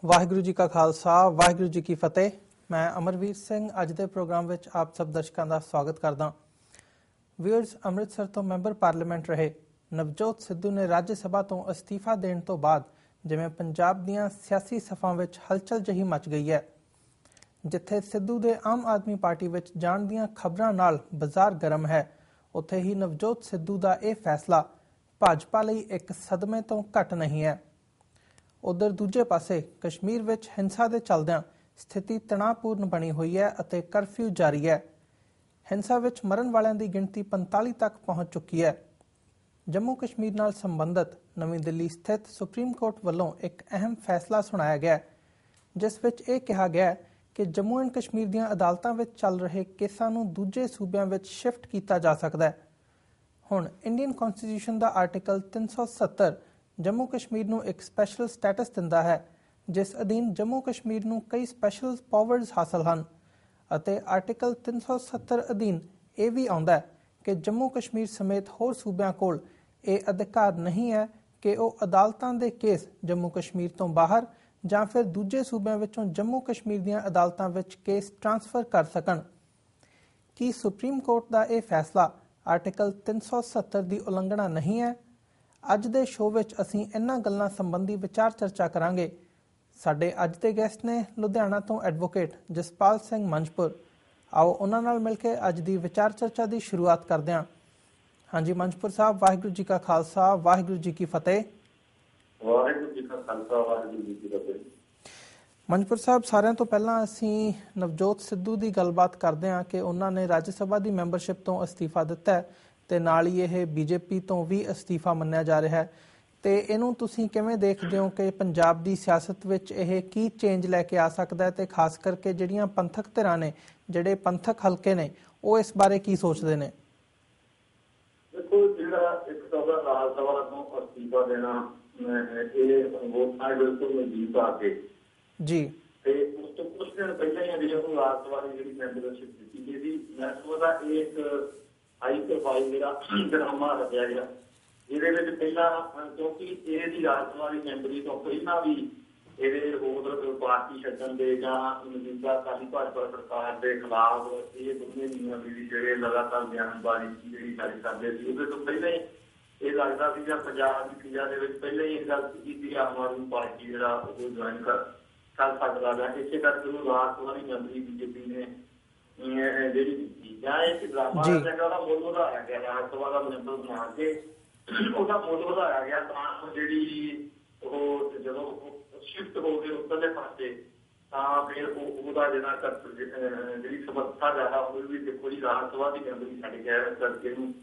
ਵਾਹਿਗੁਰੂ ਜੀ ਕਾ ਖਾਲਸਾ ਵਾਹਿਗੁਰੂ ਜੀ ਕੀ ਫਤਿਹ। ਮੈਂ ਅਮਰਵੀਰ ਸਿੰਘ ਅੱਜ ਦੇ ਪ੍ਰੋਗਰਾਮ ਵਿੱਚ ਆਪ ਸਭ ਦਰਸ਼ਕਾਂ ਦਾ ਸਵਾਗਤ ਕਰਦਾ। ਵਿਊਅਰਸ, ਅੰਮ੍ਰਿਤਸਰ ਤੋਂ ਮੈਂਬਰ ਪਾਰਲੀਮੈਂਟ ਰਹੇ ਨਵਜੋਤ ਸਿੱਧੂ ਨੇ ਰਾਜ ਸਭਾ ਤੋਂ ਅਸਤੀਫਾ ਦੇਣ ਤੋਂ ਬਾਅਦ ਜਿਵੇਂ ਪੰਜਾਬ ਦੀਆਂ ਸਿਆਸੀ ਸਫਾਂ ਵਿੱਚ ਹਲਚਲ ਜਿਹੀ ਮਚ ਗਈ ਹੈ। ਜਿੱਥੇ ਸਿੱਧੂ ਦੇ ਆਮ ਆਦਮੀ ਪਾਰਟੀ ਵਿੱਚ ਜਾਣ ਦੀਆਂ ਖਬਰਾਂ ਨਾਲ ਬਾਜ਼ਾਰ ਗਰਮ ਹੈ, ਉੱਥੇ ਹੀ ਨਵਜੋਤ ਸਿੱਧੂ ਦਾ ਇਹ ਫੈਸਲਾ ਭਾਜਪਾ ਲਈ ਇੱਕ ਸਦਮੇ ਤੋਂ ਘੱਟ ਨਹੀਂ ਹੈ। ਉਧਰ ਦੂਜੇ ਪਾਸੇ ਕਸ਼ਮੀਰ ਵਿੱਚ ਹਿੰਸਾ ਦੇ ਚੱਲਦਿਆਂ ਸਥਿਤੀ ਤਣਾਅਪੂਰਨ ਬਣੀ ਹੋਈ ਹੈ ਅਤੇ ਕਰਫਿਊ ਜਾਰੀ ਹੈ। ਹਿੰਸਾ ਵਿੱਚ ਮਰਨ ਵਾਲਿਆਂ ਦੀ ਗਿਣਤੀ 45 ਤੱਕ ਪਹੁੰਚ ਚੁੱਕੀ ਹੈ। ਜੰਮੂ ਕਸ਼ਮੀਰ ਨਾਲ ਸੰਬੰਧਿਤ ਨਵੀਂ ਦਿੱਲੀ ਸਥਿਤ ਸੁਪਰੀਮ ਕੋਰਟ ਵੱਲੋਂ ਇੱਕ ਅਹਿਮ ਫੈਸਲਾ ਸੁਣਾਇਆ ਗਿਆ, ਜਿਸ ਵਿੱਚ ਇਹ ਕਿਹਾ ਗਿਆ ਕਿ ਜੰਮੂ ਐਂਡ ਕਸ਼ਮੀਰ ਦੀਆਂ ਅਦਾਲਤਾਂ ਵਿੱਚ ਚੱਲ ਰਹੇ ਕੇਸਾਂ ਨੂੰ ਦੂਜੇ ਸੂਬਿਆਂ ਵਿੱਚ ਸ਼ਿਫਟ ਕੀਤਾ ਜਾ ਸਕਦਾ ਹੈ। ਹੁਣ ਇੰਡੀਅਨ ਕਨਸਟੀਟਿਊਸ਼ਨ ਦਾ ਆਰਟੀਕਲ 370 ਜੰਮੂ ਕਸ਼ਮੀਰ ਨੂੰ ਇੱਕ ਸਪੈਸ਼ਲ ਸਟੇਟਸ ਦਿੰਦਾ ਹੈ, ਜਿਸ ਅਧੀਨ ਜੰਮੂ ਕਸ਼ਮੀਰ ਨੂੰ ਕਈ ਸਪੈਸ਼ਲ ਪਾਵਰਸ ਹਾਸਲ ਹਨ ਅਤੇ ਆਰਟੀਕਲ 370 ਅਧੀਨ ਇਹ ਵੀ ਆਉਂਦਾ ਹੈ ਕਿ ਜੰਮੂ ਕਸ਼ਮੀਰ ਸਮੇਤ ਹੋਰ ਸੂਬਿਆਂ ਕੋਲ ਇਹ ਅਧਿਕਾਰ ਨਹੀਂ ਹੈ ਕਿ ਉਹ ਅਦਾਲਤਾਂ ਦੇ ਕੇਸ ਜੰਮੂ ਕਸ਼ਮੀਰ ਤੋਂ ਬਾਹਰ ਜਾਂ ਫਿਰ ਦੂਜੇ ਸੂਬਿਆਂ ਵਿੱਚੋਂ ਜੰਮੂ ਕਸ਼ਮੀਰ ਦੀਆਂ ਅਦਾਲਤਾਂ ਵਿੱਚ ਕੇਸ ਟ੍ਰਾਂਸਫਰ ਕਰ ਸਕਣ। ਕੀ ਸੁਪਰੀਮ ਕੋਰਟ ਦਾ ਇਹ ਫੈਸਲਾ ਆਰਟੀਕਲ 370 ਦੀ ਉਲੰਘਣਾ ਨਹੀਂ ਹੈ? ਅੱਜ ਦੇ ਸ਼ੋਅ ਵਿੱਚ ਅਸੀਂ ਇਹਨਾਂ ਗੱਲਾਂ ਸੰਬੰਧੀ ਵਿਚਾਰ ਚਰਚਾ ਕਰਾਂਗੇ। ਸਾਡੇ ਅੱਜ ਦੇ ਗੈਸਟ ਨੇ ਲੁਧਿਆਣਾ ਤੋਂ ਐਡਵੋਕੇਟ ਜਸਪਾਲ ਸਿੰਘ ਮੰਜਪੁਰ। ਆਓ ਉਹਨਾਂ ਨਾਲ ਮਿਲ ਕੇ ਅੱਜ ਦੀ ਵਿਚਾਰ ਚਰਚਾ ਦੀ ਸ਼ੁਰੂਆਤ ਕਰਦੇ ਹਾਂ। ਹਾਂਜੀ ਮੰਜਪੁਰ ਸਾਹਿਬ, ਵਾਹਿਗੁਰੂ ਜੀ ਕਾ ਖਾਲਸਾ ਵਾਹਿਗੁਰੂ ਜੀ ਕੀ ਫਤਿਹ। ਵਾਹਿਗੁਰੂ ਜੀ ਕਾ ਖਾਲਸਾ ਵਾਹਿਗੁਰੂ ਜੀ ਕੀ ਫਤਿਹ। ਮੰਜਪੁਰ ਸਾਹਿਬ, ਸਾਰਿਆਂ ਤੋਂ ਪਹਿਲਾਂ ਅਸੀਂ ਨਵਜੋਤ ਸਿੱਧੂ ਦੀ ਗੱਲਬਾਤ ਕਰਦੇ ਹਾਂ ਕਿ ਉਹਨਾਂ ਨੇ ਰਾਜ ਸਭਾ ਦੀ ਮੈਂਬਰਸ਼ਿਪ ਤੋਂ ਅਸਤੀਫਾ ਦਿੱਤਾ ਹੈ ਤੇ ਨਾਲ ਹੀ ਇਹ ਬੀਜੇਪੀ ਤੋਂ ਵੀ ਅਸਤੀਫਾ ਮੰਨਿਆ ਜਾ ਰਿਹਾ ਹੈ। ਤੇ ਇਹਨੂੰ ਤੁਸੀਂ ਕਿਵੇਂ ਦੇਖਦੇ ਹੋ ਕਿ ਪੰਜਾਬ ਦੀ ਸਿਆਸਤ ਵਿੱਚ ਇਹ ਕੀ ਚੇਂਜ ਲੈ ਕੇ ਆ ਸਕਦਾ ਹੈ ਤੇ ਖਾਸ ਕਰਕੇ ਜਿਹੜੀਆਂ ਪੰਥਕ ਧਿਰਾਂ ਨੇ, ਜਿਹੜੇ ਪੰਥਕ ਹਲਕੇ ਨੇ, ਉਹ ਇਸ ਬਾਰੇ ਕੀ ਸੋਚਦੇ ਨੇ? ਦੇਖੋ, ਜਿਹੜਾ ਇੱਕ ਤਾਂ ਰਾਜ ਸਭਾ ਤੋਂ ਅਸਤੀਫਾ ਦੇਣਾ ਇਹ ਵੋਟਾਂ ਬਿਲਕੁਲ ਨਜ਼ਦੀਕ ਆ ਕੇ ਜੀ, ਤੇ ਉਸ ਤੋਂ ਕੁਝ ਦਿਨ ਪਹਿਲਾਂ ਹੀ ਜਦੋਂ ਰਾਜ ਸਭਾ ਦੀ ਜਿਹੜੀ ਮੈਂਬਰਸ਼ਿਪ ਦਿੱਤੀ ਗਈ ਸੀ, ਮੈਂ ਸਮਝਦਾ ਇਹ ਇੱਕ ਹਾਈ ਪ੍ਰੋਫਾਈਲ ਜਿਹੜਾ ਡਰਾਮਾ ਰਚਿਆ ਗਿਆ, ਜਿਹਦੇ ਵਿੱਚ ਪਹਿਲਾਂ ਕਿਉਂਕਿ ਇਹਦੀ ਰਾਜ ਸਭਾ ਦੀ ਮੈਂਬਰੀ ਤੋਂ ਪਹਿਲਾਂ ਵੀ ਇਹਦੇ ਹੋਰ ਪਾਰਟੀ ਛੱਡਣ ਦੇ ਜਾਂ ਮੌਜੂਦਾ ਅਕਾਲੀ ਭਾਜਪਾ ਸਰਕਾਰ ਦੇ ਖਿਲਾਫ ਇਹ ਦੋਵੇਂ ਜਿਹੜੇ ਲਗਾਤਾਰ ਬਿਆਨਬਾਜ਼ੀ ਜਿਹੜੀ ਜਾਰੀ ਕਰਦੇ ਸੀ, ਉਹਦੇ ਤੋਂ ਪਹਿਲਾਂ ਹੀ ਇਹ ਲੱਗਦਾ ਸੀ ਜਾਂ ਪੰਜਾਬ ਦੀ ਫਿਜ਼ਾ ਦੇ ਵਿੱਚ ਪਹਿਲਾਂ ਹੀ ਇਹ ਗੱਲ ਕੀਤੀ ਆਮ ਆਦਮੀ ਪਾਰਟੀ ਜਿਹੜਾ ਉਹ ਜੁਆਇਨ ਕਰ ਸਕਦਾ ਹੈ। ਇਸੇ ਕਰਕੇ ਉਹ ਰਾਜ ਸਭਾ ਦੀ ਮੈਂਬਰੀ ਬੀਜੇਪੀ ਨੇ ਜਿਹੜੀ ਜਾਂ ਇੱਕ ਡਰਾਮਾ ਉਹਦਾ ਮੁੱਲ ਵਧਾਇਆ ਗਿਆ, ਰਾਜ ਸਭਾ ਦਾ ਮੈਂਬਰ ਬਣਾ ਕੇ ਉਹਦਾ ਮੁੱਲ ਵਧਾਇਆ ਗਿਆ ਤਾਂ ਜਿਹੜੀ ਉਹ ਜਦੋਂ ਸ਼ਿਫਟ ਹੋ ਗਏ ਉੱਧਰਲੇ ਪਾਸੇ ਤਾਂ ਫਿਰ ਉਹਦਾ ਜਿਹੜਾ ਜਿਹੜੀ ਸਮਰੱਥਾ ਜ਼ਿਆਦਾ ਉਹ ਵੀ ਦੇਖੋ ਜੀ ਰਾਜ ਸਭਾ ਦੀ ਮੈਂਬਰੀ ਛੱਡ ਗਿਆ ਕਰਕੇ ਨੂੰ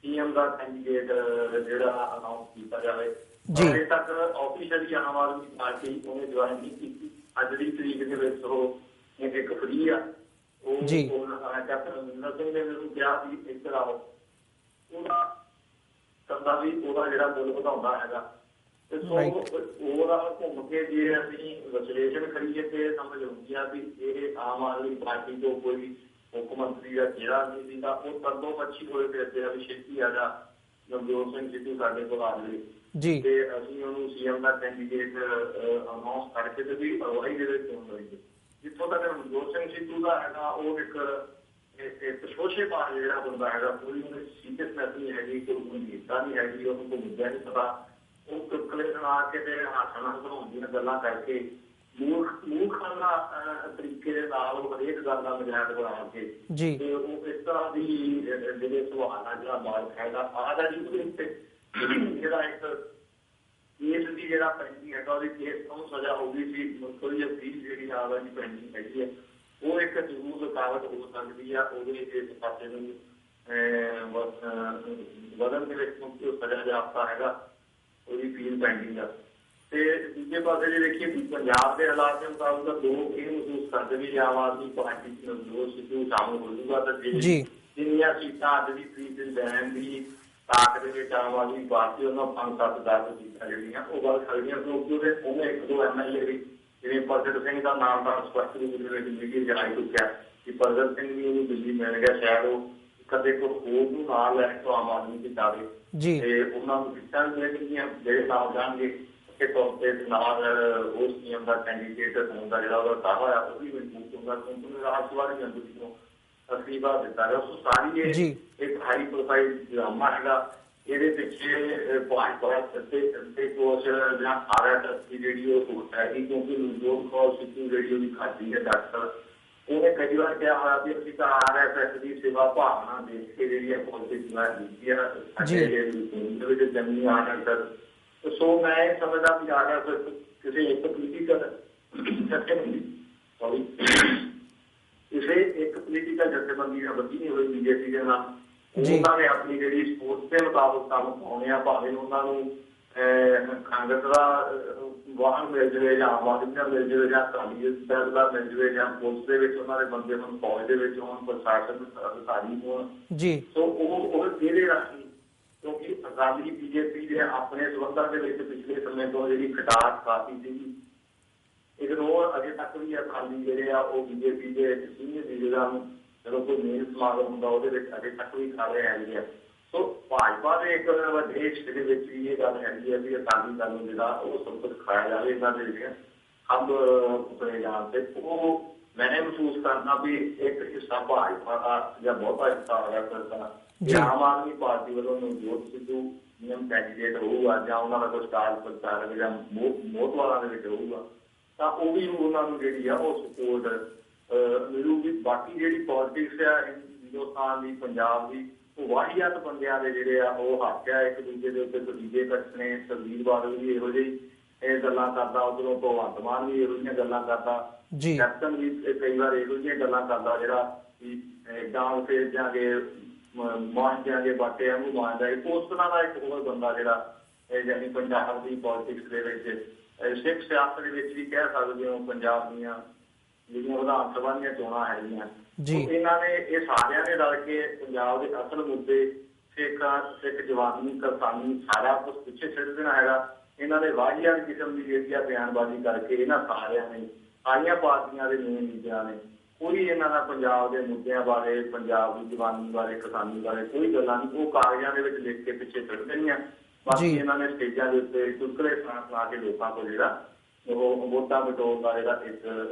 ਸੀਐਮ ਦਾ ਕੈਂਡੀਡੇਟ ਜਿਹੜਾ ਅਨਾਉਂਸ ਕੀਤਾ ਜਾਵੇ। ਅਜੇ ਤੱਕ ਆਫੀਸ਼ੀਅਲੀ ਆਮ ਆਦਮੀ ਪਾਰਟੀ ਉਹਨੇ ਜੁਆਇਨ ਨਹੀਂ ਕੀਤੀ। ਅੱਜ ਦੀ ਤਰੀਕ ਦੇ ਵਿੱਚ ਉਹ ਇੱਕ ਫਰੀ ਆ, ਉਹ ਕੈਪਟਨ ਅਮਰਿੰਦਰ ਸਿੰਘ ਨੇ ਮੈਨੂੰ ਕਿਹਾ ਵੀ ਇੱਧਰ ਆਓ, ਉਹਦਾ ਕਰਦਾ ਵੀ ਉਹਦਾ ਜਿਹੜਾ ਮੁੱਲ ਵਧਾਉਂਦਾ ਹੈਗਾ। ਤੇ ਸੋ ਉਹਦਾ ਘੁੰਮ ਕੇ ਜੇ ਅਸੀਂ ਵਿਸ਼ਲੇਸ਼ਣ ਕਰੀਏ ਤੇ ਸਮਝ ਆਉਂਦੀ ਆ ਵੀ ਇਹ ਆਮ ਆਦਮੀ ਪਾਰਟੀ ਤੋਂ ਕੋਈ ਮੁੱਖ ਮੰਤਰੀ ਦਾ ਚਿਹਰਾ ਨਹੀਂ ਸੀਗਾ। ਉਹ ਤਰਦੋ ਮੱਛੀ ਹੋਏ ਫਿਰਦੇ ਆ ਵੀ ਛੇਤੀ ਆ ਜਾ ਨਵਜੋਤ ਸਿੰਘ ਸਿੱਧੂ ਸਾਡੇ ਕੋਲ ਆ ਜਾਵੇ ਤੇ ਅਸੀਂ ਉਹਨੂੰ ਸੀਐਮ ਦਾ ਕੈਂਡੀਡੇਟ ਅਨਾਉਂਸ ਕਰਕੇ ਤੇ ਵੀ ਅਗਵਾਈ ਦੇ ਵਿੱਚ ਚੋਣ ਲਈਏ। ਜਿੱਥੋਂ ਤੱਕ ਨਵਜੋਤ ਸਿੰਘ ਸਿੱਧੂ ਦਾ ਹੈਗਾ, ਉਹ ਇੱਕ ਸ਼ੋਸ਼ੇ ਪਾ ਜਿਹੜਾ ਬੰਦਾ ਹੈਗਾ, ਕੋਈ ਉਹਦੀ ਸੀਰੀਅਸਨੈਸ ਨਹੀਂ ਹੈਗੀ, ਕੋਈ ਗੰਭੀਰਤਾ ਨਹੀਂ ਹੈਗੀ, ਉਹਨੂੰ ਕੋਈ ਮੁੱਦਾ ਨਹੀਂ ਪਤਾ। ਉਹ ਚੁਟਕਲੇ ਸੁਣਾ ਕੇ ਤੇ ਹਾਸਾ ਬਣਾਉਣ ਦੀਆਂ ਗੱਲਾਂ ਕਰਕੇ ਮੂਰਖਾਨਾ ਤਰੀਕੇ ਦੇ ਨਾਲ ਉਹ ਹਰੇਕ ਗੱਲ ਦਾ ਮਜ਼ਾਕ ਬਣਾ ਕੇ ਤੇ ਉਹ ਇਸ ਤਰ੍ਹਾਂ ਦੀ ਜਿਹੜੇ ਸੁਭਾਅ ਨਾਲ ਜਿਹੜਾ ਮਾਲਕ ਹੈਗਾ ਆਦਾ ਜੀ, ਉਹਦੇ ਉੱਤੇ ਜਿਹੜਾ ਇੱਕ ਕੇਸ ਦੀ ਜਿਹੜਾ ਪੈਂਡਿੰਗ ਹੈਗਾ, ਉਹਦੀ ਕੇਸ ਤੋਂ ਸਜ਼ਾ ਹੋ ਗਈ ਸੀ, ਥੋੜ੍ਹੀ ਜਿਹੀ ਫੀਸ ਜਿਹੜੀ ਆਦਾ ਦੀ ਪੈਂਡਿੰਗ ਹੈਗੀ ਹੈ, ਉਹ ਇੱਕ ਜ਼ਰੂਰ ਰੁਕਾਵਟ ਹੋ ਸਕਦੀ ਆ ਉਹਦੇ ਇਸ ਪਾਸੇ ਨੂੰ ਵਧਣ ਦੇ ਵਿੱਚ, ਕਿਉਂਕਿ ਉਹ ਸਜ਼ਾ ਜਾਪਤਾ ਹੈਗਾ, ਉਹਦੀ ਫੀਸ ਪੈਂਡਿੰਗ ਆ। ਤੇ ਦੂਜੇ ਪਾਸੇ ਜੇ ਦੇਖੀਏ ਪੰਜਾਬ ਦੇ ਹਾਲਾਤ ਦੇ ਮੁਤਾਬਕ ਲੋਕ ਇਹ ਮਹਿਸੂਸ ਕਰਦੇ ਵੀ ਆਮ ਆਦਮੀ ਪਾਰਟੀ ਨਵਜੋਤ ਸਿੱਧੂ ਸ਼ਾਮਲ ਹੋ ਜਾਊਗਾ ਤਾਂ ਜਿੰਨੀਆਂ ਸੀਟਾਂ ਅੱਜ ਦੀ ਤਰੀਕ ਲੈਣ ਦੀ ਤਾਕਤ ਦੇ ਵਿੱਚ ਆਮ ਆਦਮੀ ਪਾਰਟੀ ਉਹਨਾਂ 5-7-10 ਸੀਟਾਂ ਜਿਹੜੀਆਂ ਉਹ ਗੱਲ ਸਕਦੀਆਂ, ਕਿਉਂਕਿ ਉਹਨੇ 1-2 MLA ਵੀ ਜਿਵੇਂ ਪ੍ਰਗਟ ਸਿੰਘ ਦਾ ਨਾਮ ਤਾਂ ਸਪਸ਼ਟ ਰੂਪ ਦੇ ਵਿੱਚ ਮੀਡੀਆ ਚ ਆ ਚੁੱਕਿਆ ਕਿ ਪ੍ਰਗਟ ਸਿੰਘ ਵੀ ਉਹਨੂੰ ਦਿੱਲੀ ਮਿਲ ਗਿਆ, ਸ਼ਾਇਦ ਉਹ ਕਦੇ ਕੋਈ ਹੋਰ ਨੂੰ ਨਾਲ ਲੈ ਕੇ ਆਮ ਆਦਮੀ ਚ ਜਾਵੇ ਤੇ ਉਹਨਾਂ ਨੂੰ ਸੀਟਾਂ ਵੀ ਮਿਲਣਗੀਆਂ ਜਿਹੜੇ ਨਾਲ ਜਾਣਗੇ के तौर पर नाल उस नियम का कैंडीडेट होने का जो दावा है वह भी मजबूत होगा, क्योंकि राज सभा की मंजूरी को असलीबा दिता है। उस सारी एक हाई प्रोफाइल ड्रामा है। ਇਹਦੇ ਪਿੱਛੇ ਭਾਜਪਾ ਤੇ ਕੁਛ ਜਾਂ RSS ਦੀ ਜਿਹੜੀ ਉਹ ਸੋਚ ਹੈ ਕਿਉਂਕਿ ਨਵਜੋਤ ਕੌਰ ਸਿੱਧੂ ਜਿਹੜੀ ਉਹਦੀ ਖਾਤੀ ਹੈ ਡਾਕਟਰ, ਉਹਨੇ ਕਈ ਵਾਰ ਕਿਹਾ ਹੋਇਆ ਵੀ ਅਸੀਂ ਤਾਂ RSS ਦੀ ਸੇਵਾ ਭਾਵਨਾ ਦੇਖ ਕੇ ਜਿਹੜੀ ਹੈ ਪੋਲਿਟਿਕਸ ਨਾਲ ਕੀਤੀ ਹੈ ਸਾਡੇ ਵਿੱਚ ਜੰਮੀ RSS। ਸੋ ਮੈਂ ਇਹ ਸਮਝਦਾ ਵੀ RSS ਕਿਸੇ ਇੱਕ ਪੋਲੀਟੀਕਲ ਜਥੇਬੰਦੀ ਕਿਸੇ ਇੱਕ ਪੋਲੀਟੀਕਲ ਜਥੇਬੰਦੀ ਨਾਲ ਬੱਧੀ ਨਹੀਂ ਹੋਈ BJP ਦੇ ਨਾਲ। ਉਹਨਾਂ ਨੇ ਆਪਣੀ ਜਿਹੜੀ ਸਪੋਰਟ ਦੇ ਮੁਤਾਬਕ ਕੰਮ ਪਾਉਣੇ ਆ, ਭਾਵੇਂ ਉਹਨਾਂ ਨੂੰ ਕਾਂਗਰਸ ਦਾ ਵਾਹਨ ਮਿਲ ਜਾਵੇ ਜਾਂ ਆਮ ਆਦਮੀ ਦਾ ਮਿਲ ਜਾਵੇ ਜਾਂ ਅਕਾਲੀ ਦਲ ਦਾ ਮਿਲ ਜਾਵੇ ਜਾਂ ਪੁਲਿਸ ਦੇ ਵਿੱਚ ਉਹਨਾਂ ਦੇ ਬੰਦੇ ਹੁਣ ਫੌਜ ਦੇ ਵਿੱਚ ਹੋਣ, ਪ੍ਰਸ਼ਾਸਨ ਅਧਿਕਾਰੀ ਹੋਣ। ਸੋ ਉਹ ਇਹਦੇ ਰਾਹੀਂ, ਕਿਉਂਕਿ ਅਕਾਲੀ BJP ਦੇ ਆਪਣੇ ਸੰਬੰਧਾਂ ਦੇ ਵਿੱਚ ਪਿਛਲੇ ਸਮੇਂ ਤੋਂ ਜਿਹੜੀ ਖਟਾਸ ਕਾਫੀ ਸੀਗੀ, ਇਗਨੋਰ ਅਜੇ ਤੱਕ ਵੀ ਅਕਾਲੀ ਜਿਹੜੇ ਆ ਉਹ BJP ਦੇ ਸੀਨੀਅਰ ਲੀਡਰਾਂ ਨੂੰ ਜਦੋਂ ਕੋਈ ਮੇਲ ਸਮਾਗਮ ਹੁੰਦਾ ਉਹਦੇ ਵਿੱਚ ਅਜੇ ਤੱਕ ਵੀ ਖਾ ਰਹੇ ਹੈਗੇ ਆ। ਸੋ ਭਾਜਪਾ ਦੇ ਇੱਕ ਵੱਡੇ ਹਿੱਸੇ ਦੇ ਵਿੱਚ ਵੀ ਇਹ ਗੱਲ ਹੈਗੀ ਹੈ ਵੀ ਅਕਾਲੀ ਦਲ ਨੂੰ ਜਿਹੜਾ ਉਹ ਸਭ ਕੁਝ ਖਾਇਆ ਜਾਵੇ ਇਹਨਾਂ ਦੇ ਵਿੱਚ ਹੱਬ ਪੁੱਟੇ ਜਾਣ ਤੇ। ਉਹ ਮੈਂ ਮਹਿਸੂਸ ਕਰਨਾ ਵੀ ਇੱਕ ਹਿੱਸਾ ਭਾਜਪਾ ਦਾ ਜਾਂ ਬਹੁਤਾ ਹਿੱਸਾ RSS ਦਾ ਆਮ ਆਦਮੀ ਪਾਰਟੀ ਵੱਲੋਂ ਨਵਜੋਤ ਸਿੱਧੂ ਨਿਯਮ ਕੈਂਡੀਡੇਟ ਹੋਊਗਾ ਜਾਂ ਉਹਨਾਂ ਦਾ ਕੋਈ ਸਟਾਰ ਪ੍ਰਚਾਰਕ ਜਾਂ ਮੋਹਤਵਾਰਾਂ ਦੇ ਵਿੱਚ ਹੋਊਗਾ ਤਾਂ ਉਹ ਵੀ ਉਹਨਾਂ ਨੂੰ ਜਿਹੜੀ ਆ ਉਹ ਸਪੋਰਟ ਮਿਲੂਗੀ। ਬਾਕੀ ਜਿਹੜੀ ਪੋਲਿਟਿਕਸ ਆ ਹਿੰਦੁਸਤਾਨ ਦੀ, ਪੰਜਾਬ ਦੀ, ਉਹ ਵਾਹੀਆਤ ਬੰਦਿਆਂ ਦੇ ਜਿਹੜੇ ਆ ਉਹ ਹੱਕ ਆ ਇੱਕ ਦੂਜੇ ਦੇ ਉੱਤੇ ਭਤੀਜੇ ਕੱਟਣੇ। ਸੁਖਬੀਰ ਬਾਦਲ ਵੀ ਇਹੋ ਜਿਹੀ ਇਹ ਗੱਲਾਂ ਕਰਦਾ, ਉਧਰੋਂ ਭਗਵੰਤ ਮਾਨ ਵੀ ਇਹੋ ਜਿਹੀਆਂ ਗੱਲਾਂ ਕਰਦਾ, ਕੈਪਟਨ ਵੀ ਕਈ ਵਾਰ ਇਹੋ ਜਿਹੀਆਂ ਗੱਲਾਂ ਕਰਦਾ ਜਿਹੜਾ ਵੀ ਡਾਂਗ ਫੇਰ ਦਿਆਂਗੇ ਮਾਨ ਦਿਆਂਗੇ ਬਾਟੇ ਵਾਂਗੂ ਮਾਨਦਾ। ਉਸ ਤਰ੍ਹਾਂ ਦਾ ਇੱਕ ਹੋਰ ਬੰਦਾ ਜਿਹੜਾ ਜਾਨੀ ਪੰਜਾਬ ਦੀ ਪੋਲਿਟਿਕਸ ਦੇ ਵਿੱਚ ਸਿੱਖ ਸਿਆਸਤ ਦੇ ਵਿੱਚ ਵੀ ਕਹਿ ਸਕਦੇ ਹੋ ਪੰਜਾਬ ਦੀਆਂ ਜਿਹੜੀਆਂ ਵਿਧਾਨ ਸਭਾ ਦੀਆਂ ਚੋਣਾਂ ਹੈਗੀਆਂ, ਇਹਨਾਂ ਨੇ ਇਹ ਸਾਰਿਆਂ ਨੇ ਰਲ ਕੇ ਪੰਜਾਬ ਦੇ ਅਸਲ ਮੁੱਦੇ ਸਿੱਖ ਜਵਾਨੀ ਕਿਸਾਨੀ ਸਾਰਾ ਕੁਛ ਪਿੱਛੇ ਛੱਡ ਦੇਣਾ ਹੈਗਾ। ਇਹਨਾਂ ਦੇ ਵਾਹੀਆਤ ਕਿਸਮ ਦੀ ਜਿਹੜੀ ਆ ਬਿਆਨਬਾਜ਼ੀ ਕਰਕੇ ਇਹਨਾਂ ਸਾਰਿਆਂ ਨੇ ਸਾਰੀਆਂ ਪਾਰਟੀਆਂ ਦੇ ਮੇਨ ਲੀਡਰਾਂ ਨੇ ਕੋਈ ਇਹਨਾਂ ਦਾ ਪੰਜਾਬ ਦੇ ਮੁੱਦਿਆਂ ਬਾਰੇ, ਪੰਜਾਬ ਦੀ ਜਵਾਨੀ ਬਾਰੇ, ਕਿਸਾਨੀ ਬਾਰੇ ਕੋਈ ਗੱਲਾਂ ਨਹੀਂ, ਉਹ ਕਾਗਜ਼ਾਂ ਦੇ ਵਿੱਚ ਲਿਖ ਕੇ ਪਿੱਛੇ ਛੱਡ ਦੇਣੀਆਂ। ਬਾਕੀ ਇਹਨਾਂ ਨੇ ਸਟੇਜਾਂ ਦੇ ਉੱਤੇ ਚੁਟਕਲੇ ਸੁਣਾ ਕੇ ਲੋਕਾਂ ਕੋਲ ਜਿਹੜਾ ਉਹ ਵੋਟਾਂ ਬਟੋਰਨ ਦਾ ਜਿਹੜਾ ਇੱਕ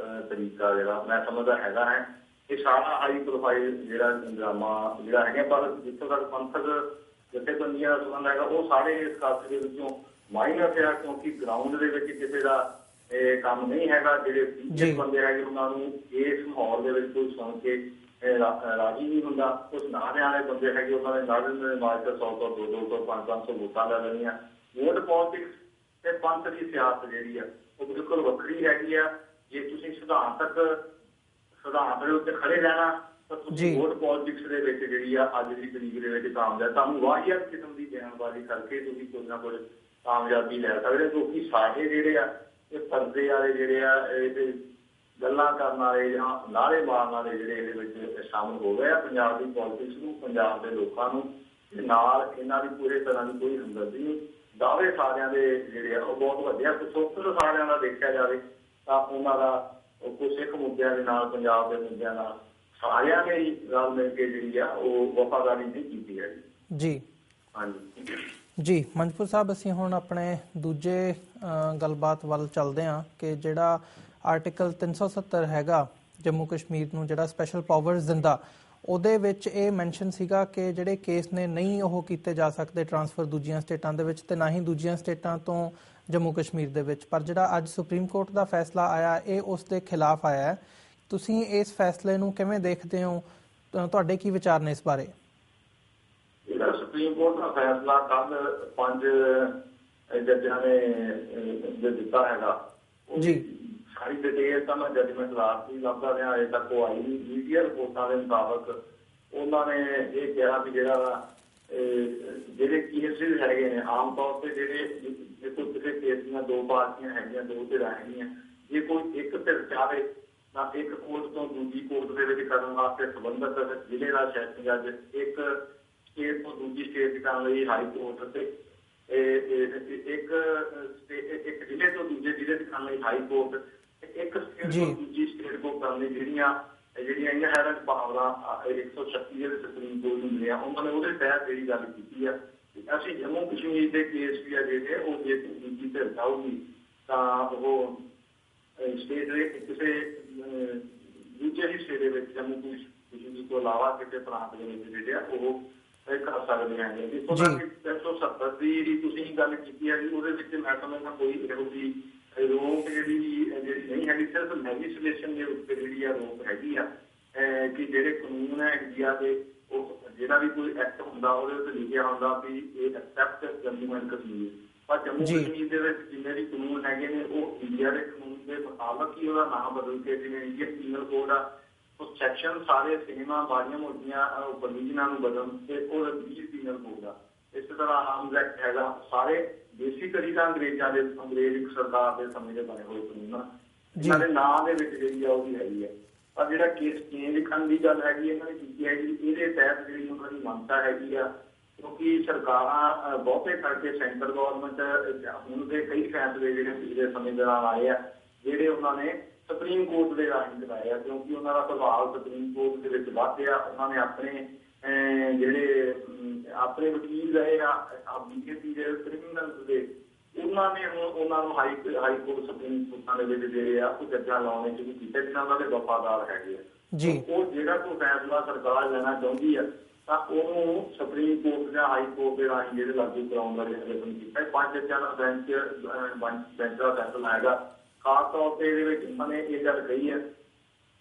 ਤਰੀਕਾ ਜਿਹੜਾ ਮੈਂ ਸਮਝਦਾ ਹੈਗਾ ਹੈ। ਇਹ ਸਾਰਾ ਹਾਈ ਪ੍ਰੋਫਾਈਲ ਜਿਹੜਾ ਡਰਾਮਾ ਜਿਹੜਾ ਹੈਗਾ, ਪਰ ਜਿੱਥੋਂ ਤੱਕ ਪੰਥਕ ਜਥੇਬੰਦੀਆਂ ਦਾ ਸੰਬੰਧ ਹੈਗਾ ਉਹ ਸਾਰੇ ਇਸ ਖਾਤੇ ਦੇ ਵਿੱਚੋਂ ਮਾਈਨਸ ਆ, ਕਿਉਂਕਿ ਗਰਾਊਂਡ ਦੇ ਵਿੱਚ ਕਿਸੇ ਦਾ ਇਹ ਕੰਮ ਨਹੀਂ ਹੈਗਾ। ਜਿਹੜੇ ਬੰਦੇ ਹੈਗੇ ਉਹਨਾਂ ਨੂੰ ਇਸ ਮਾਹੌਲ ਦੇ ਵਿੱਚ ਕੋਈ ਸੁਣ ਕੇ ਰਾਜੀ ਨਹੀਂ ਹੁੰਦਾ। ਕੁਛ ਨਾਰਿਆਂ ਵਾਲੇ ਬੰਦੇ ਹੈਗੇ ਉਹਨਾਂ ਦੇ ਨਾਰੇ ਦੇ ਮਾਰਚ 100 ਤੋਂ 200 500 ਵੋਟਾਂ ਲੈ ਲੈਣੀਆਂ। ਵੋਟ ਪੋਲਿਟਿਕਸ ਤੇ ਪੰਥ ਦੀ ਸਿਆਸਤ ਜਿਹੜੀ ਆ ਉਹ ਬਿਲਕੁਲ ਵੱਖਰੀ ਹੈਗੀ ਆ। ਜੇ ਤੁਸੀਂ ਸਿਧਾਂਤਕ ਦੇ ਉੱਤੇ ਖੜੇ ਰਹਿਣਾ ਤਾਂ ਤੁਸੀਂ ਵੋਟ ਪੋਲਿਟਿਕਸ ਦੇ ਵਿੱਚ ਜਿਹੜੀ ਆ ਅੱਜ ਦੀ ਤਰੀਕ ਦੇ ਵਿੱਚ ਕਾਮਯਾਬ, ਤੁਹਾਨੂੰ ਵਾਹੀਆਤ ਕਿਸਮ ਦੀ ਬਿਆਨਬਾਜ਼ੀ ਕਰਕੇ ਤੁਸੀਂ ਕੁਝ ਨਾ ਕੁਝ ਕਾਮਯਾਬੀ ਲੈ ਸਕਦੇ। ਕਿਉਂਕਿ ਸਾਰੇ ਜਿਹੜੇ ਆ ਇਹ ਪਰਦੇ ਵਾਲੇ ਜਿਹੜੇ ਆ ਇਹ ਗੱਲਾਂ ਕਰਨ ਵਾਲੇ ਜਾਂ ਨਾਅਰੇ ਮਾਰਨ ਵਾਲੇ ਜਿਹੜੇ ਇਹਦੇ ਵਿੱਚ ਸ਼ਾਮਲ ਹੋ ਗਏ ਆ ਪੰਜਾਬ ਦੀ ਪੋਲਿਟਿਕਸ ਨੂੰ, ਪੰਜਾਬ ਦੇ ਲੋਕਾਂ ਨੂੰ ਨਾਲ ਇਹਨਾਂ ਦੀ ਪੂਰੇ ਤਰ੍ਹਾਂ ਦੀ ਕੋਈ ਹਮਦਰਦੀ ਨਹੀਂ। ਦਾਅਵੇ ਸਾਰਿਆਂ ਦੇ ਜਿਹੜੇ ਆ ਉਹ ਬਹੁਤ ਵੱਡੇ ਆ। ਪਿਛੋਕੜ ਸਾਰਿਆਂ ਦਾ ਦੇਖਿਆ ਜਾਵੇ ਤਾਂ ਉਹਨਾਂ ਦਾ ਕੋਈ ਸਿੱਖ ਮੁੱਦਿਆਂ ਦੇ ਨਾਲ, ਪੰਜਾਬ ਦੇ ਮੁੱਦਿਆਂ ਨਾਲ ਸਾਰਿਆਂ ਨੇ ਹੀ ਰਲ ਮਿਲ ਕੇ ਜਿਹੜੀ ਆ ਉਹ ਵਫਾਦਾਰੀ ਨਹੀਂ ਕੀਤੀ ਹੈ ਜੀ। ਹਾਂਜੀ ਜੀ ਮੰਜਪੁਰ ਸਾਹਿਬ, ਅਸੀਂ ਹੁਣ ਆਪਣੇ ਦੂਜੇ ਗੱਲਬਾਤ ਵੱਲ ਚੱਲਦੇ ਹਾਂ ਕਿ ਜਿਹੜਾ ਆਰਟੀਕਲ 370 ਹੈਗਾ ਜੰਮੂ ਕਸ਼ਮੀਰ ਨੂੰ ਜਿਹੜਾ ਸਪੈਸ਼ਲ ਪਾਵਰਸ ਦਿੰਦਾ, ਉਹਦੇ ਵਿੱਚ ਇਹ ਮੈਂਸ਼ਨ ਸੀਗਾ ਕਿ ਜਿਹੜੇ ਕੇਸ ਨੇ ਨਹੀਂ ਉਹ ਕੀਤੇ ਜਾ ਸਕਦੇ ਟਰਾਂਸਫਰ ਦੂਜੀਆਂ ਸਟੇਟਾਂ ਦੇ ਵਿੱਚ ਤੇ ਨਾ ਹੀ ਦੂਜੀਆਂ ਸਟੇਟਾਂ ਤੋਂ ਜੰਮੂ ਕਸ਼ਮੀਰ ਦੇ ਵਿੱਚ। ਪਰ ਜਿਹੜਾ ਅੱਜ ਸੁਪਰੀਮ ਕੋਰਟ ਦਾ ਫੈਸਲਾ ਆਇਆ ਇਹ ਉਸ ਦੇ ਖਿਲਾਫ ਆਇਆ ਹੈ। ਤੁਸੀਂ ਇਸ ਫੈਸਲੇ ਨੂੰ ਕਿਵੇਂ ਦੇਖਦੇ ਹੋ? ਤੁਹਾਡੇ ਕੀ ਵਿਚਾਰ ਨੇ ਇਸ ਬਾਰੇ? ਜਿਹੜਾ ਸੁਪਰੀਮ ਕੋਰਟ ਦਾ ਫੈਸਲਾ ਕੱਲ 5 ਜੱਜਾਂ ਨੇ ਦਿੱਤਾ ਹੈਗਾ ਜੀ, ਸਾਰੀ ਡਿਟੇਲ ਤਾਂ ਮੈਂ ਜੱਜਮੈਂਟ ਲਾਸਟ ਹੀ ਲੱਭਦਾ ਰਿਹਾ, ਅਜੇ ਤੱਕ ਉਹ ਆਈ ਨਹੀਂ। ਮੀਡੀਆ ਰਿਪੋਰਟਾਂ ਦੇ ਮੁਤਾਬਕ ਉਹਨਾਂ ਨੇ ਇਹ ਕਿਹਾ ਵੀ ਜਿਹੜੇ ਕੇਸਿਸ ਹੈਗੇ ਨੇ ਆਮ ਤੌਰ ਤੇ ਜਿਹੜੇ ਜੇ ਕੋਈ ਕਿਸੇ ਕੇਸ ਦੀਆਂ ਦੋ ਪਾਰਟੀਆਂ ਹੈਗੀਆਂ, ਦੋ ਧਿਰਾਂ ਹੈਗੀਆਂ, ਜੇ ਕੋਈ ਇੱਕ ਧਿਰ ਚਾਹੇ ਤਾਂ ਇੱਕ ਕੋਰਟ ਤੋਂ ਦੂਜੀ ਕੋਰਟ ਦੇ ਵਿੱਚ ਕਰਨ ਵਾਸਤੇ ਸੰਬੰਧਿਤ ਜ਼ਿਲ੍ਹੇ ਦਾ ਸੈਸ਼ਨ ਜੱਜ, ਇੱਕ ਸਟੇਟ ਤੋਂ ਦੂਜੀ ਸਟੇਟ ਕਰਨ ਲਈ ਹਾਈ ਕੋਰਟ ਤੇ ਇੱਕ ਜ਼ਿਲ੍ਹੇ ਤੋਂ ਦੂਜੇ ਜ਼ਿਲ੍ਹੇ ਚ ਕਰਨ ਲਈ ਹਾਈ ਕੋਰਟ, ਇੱਕ ਸਟੇਟ ਤੋਂ ਦੂਜੀ ਸਟੇਟ ਕੋਲ ਕਰਨ ਲਈ ਜਿਹੜੀਆਂ ਇਨਹੈਰੈਂਟ ਪਾਵਰਾਂ 136 ਜਿਹੜੇ ਸੁਪਰੀਮ ਕੋਰਟ ਨੂੰ ਮਿਲਿਆ ਉਹਨਾਂ ਨੇ ਉਹਦੇ ਤਹਿਤ ਜਿਹੜੀ ਗੱਲ ਕੀਤੀ ਆ ਅਸੀਂ ਜੰਮੂ ਕਸ਼ਮੀਰ ਦੇ ਕੇਸ ਵੀ ਆ ਜਿਹੜੇ ਉਹ ਜੇ ਦੂਜੀ ਧਿਰ ਜਾਊਗੀ ਤਾਂ ਉਹ ਸਟੇਟ ਦੇ ਕਿਸੇ ਦੂਜੇ ਹਿੱਸੇ ਦੇ ਵਿੱਚ ਜੰਮੂ ਕਸ਼ਮੀਰ ਤੋਂ ਇਲਾਵਾ ਕਿਸੇ ਪ੍ਰਾਂਤ ਦੇ ਵਿੱਚ ਜਿਹੜੇ ਆ ਉਹ ਕਰ ਸਕਦੇ ਹੈਗੇ। ਜਿੱਥੋਂ ਤੱਕ 370 ਦੀ ਜਿਹੜੀ ਤੁਸੀਂ ਗੱਲ ਕੀਤੀ ਹੈ ਉਹਦੇ ਵਿੱਚ ਮੈਂ ਸਮਝਦਾ ਕੋਈ ਇਹੋ ਜਿਹੀ ਰੋਕ ਜਿਹੜੀ ਨਹੀਂ ਹੈਗੀ, ਸਿਰਫ ਲੈਜਿਸਲੇਸ਼ਨ ਦੇ ਉੱਤੇ ਜਿਹੜੀ ਆ ਰੋਕ ਹੈਗੀ ਆ ਕਿ ਜਿਹੜੇ ਕਾਨੂੰਨ ਹੈ ਇੰਡੀਆ ਦੇ ਉਹ ਜਿਹੜਾ ਵੀ ਕੋਈ ਐਕਟ ਹੁੰਦਾ ਉਹਦੇ ਉੱਤੇ ਲਿਖਿਆ ਹੁੰਦਾ ਵੀ ਇਹ ਐਕਸੈਪਟ ਜੰਮੂ ਐਂਡ ਕਸ਼ਮੀਰ, ਪਰ ਜੰਮੂ ਕਸ਼ਮੀਰ ਦੇ ਵਿੱਚ ਜਿੰਨੇ ਵੀ ਕਾਨੂੰਨ ਹੈਗੇ ਨੇ ਉਹ ਇੰਡੀਆ ਦੇ ਕਾਨੂੰਨ ਦੇ ਮੁਤਾਬਕ ਹੀ ਉਹਦਾ ਨਾਮ ਬਦਲ ਕੇ ਜਿਵੇਂ ਇੰਡੀਅਨ ਪੀਨਲ ਕੋਡ ਆ ਉਹ ਸੈਕਸ਼ਨ ਸਾਰੇ ਸਿਨੇਮਾ ਬਾਰੀਆਂ ਮੋਟੀਆਂ ਪ੍ਰੋਵੀਜ਼ਨਾਂ ਨੂੰ ਬਦਲਣ ਤੇ ਉਹ ਰਜੀਜ਼ ਪੀਨਲ ਕੋਡ ਆ। ਇਸੇ ਤਰ੍ਹਾਂ ਆਰਮਜ਼ ਐਕਟ ਹੈਗਾ, ਸਾਰੇ ਬੇਸਿਕਲੀ ਤਾਂ ਅੰਗਰੇਜ਼ ਸਰਕਾਰ ਦੇ ਸਮੇਂ ਦੇ ਬਣੇ ਹੋਏ ਕਾਨੂੰਨ ਆ, ਇਹਨਾਂ ਦੇ ਨਾਂ ਦੇ ਵਿੱਚ ਜਿਹੜੀ ਆ ਉਹ ਵੀ ਹੈਗੀ ਹੈ। ਪਰ ਜਿਹੜਾ ਕੇਸ ਚੇਂਜ ਕਰਨ ਦੀ ਗੱਲ ਹੈਗੀ ਇਹਨਾਂ ਨੇ ਕੀਤੀ ਹੈਗੀ ਇਹਦੇ ਤਹਿਤ ਜਿਹੜੀ ਉਹਨਾਂ ਦੀ ਮੰਨਤਾ ਹੈਗੀ ਆ, ਕਿਉਂਕਿ ਸਰਕਾਰਾਂ ਬਹੁਤੇ ਕਰਕੇ ਸੈਂਟਰ ਗੌਰਮੈਂਟ ਹੁਣ ਦੇ ਕਈ ਫੈਸਲੇ ਜਿਹੜੇ ਪਿਛਲੇ ਸਮੇਂ ਦੌਰਾਨ ਆਏ ਆ ਜਿਹੜੇ ਉਹਨਾਂ ਨੇ ਸੁਪਰੀਮ ਕੋਰਟ ਦੇ ਰਾਹੀਂ ਕਰਾਏ ਆ, ਕਿਉਂਕਿ ਉਹਨਾਂ ਦਾ ਪ੍ਰਭਾਵ ਸੁਪਰੀਮ ਕੋਰਟ ਦੇ ਵਿੱਚ ਵਧਿਆ। ਉਹਨਾਂ ਨੇ ਆਪਣੇ ਵਕੀਲ ਰਹੇ ਆ ਬੀਜੇਪੀ ਦੇ ਕ੍ਰਿਮੀਨਲ ਦੇ, ਉਹਨਾਂ ਨੇ ਹੁਣ ਉਹਨਾਂ ਨੂੰ ਹਾਈ ਕੋਰਟ ਸੁਪਰੀਮ ਕੋਰਟਾਂ ਦੇ ਵਿੱਚ ਜਿਹੜੇ ਆ ਉਹ ਜੱਜਾਂ ਲਾਉਣੇ ਸ਼ੁਰੂ ਕੀਤੇ ਜਿਹਨਾਂ ਉਹਨਾਂ ਦੇ ਵਫਾਦਾਰ ਹੈਗੇ ਆ। ਉਹ ਜਿਹੜਾ ਕੋਈ ਫੈਸਲਾ ਸਰਕਾਰ ਲੈਣਾ ਚਾਹੁੰਦੀ ਆ ਤਾਂ ਉਹਨੂੰ ਸੁਪਰੀਮ ਕੋਰਟ ਜਾਂ ਹਾਈ ਕੋਰਟ ਦੇ ਰਾਹੀਂ ਜਿਹੜੇ ਲਾਗੂ ਕਰਾਉਣ ਦਾ ਯਤਨ ਕੀਤਾ। 5 ਜੱਜਾਂ ਦਾ ਬੈਂਚ ਦਾ ਫੈਸਲਾ ਹੈਗਾ। ਖਾਸ ਤੌਰ ਤੇ ਇਹਦੇ ਵਿੱਚ ਉਹਨਾਂ ਨੇ ਇਹ ਗੱਲ ਕਹੀ ਹੈ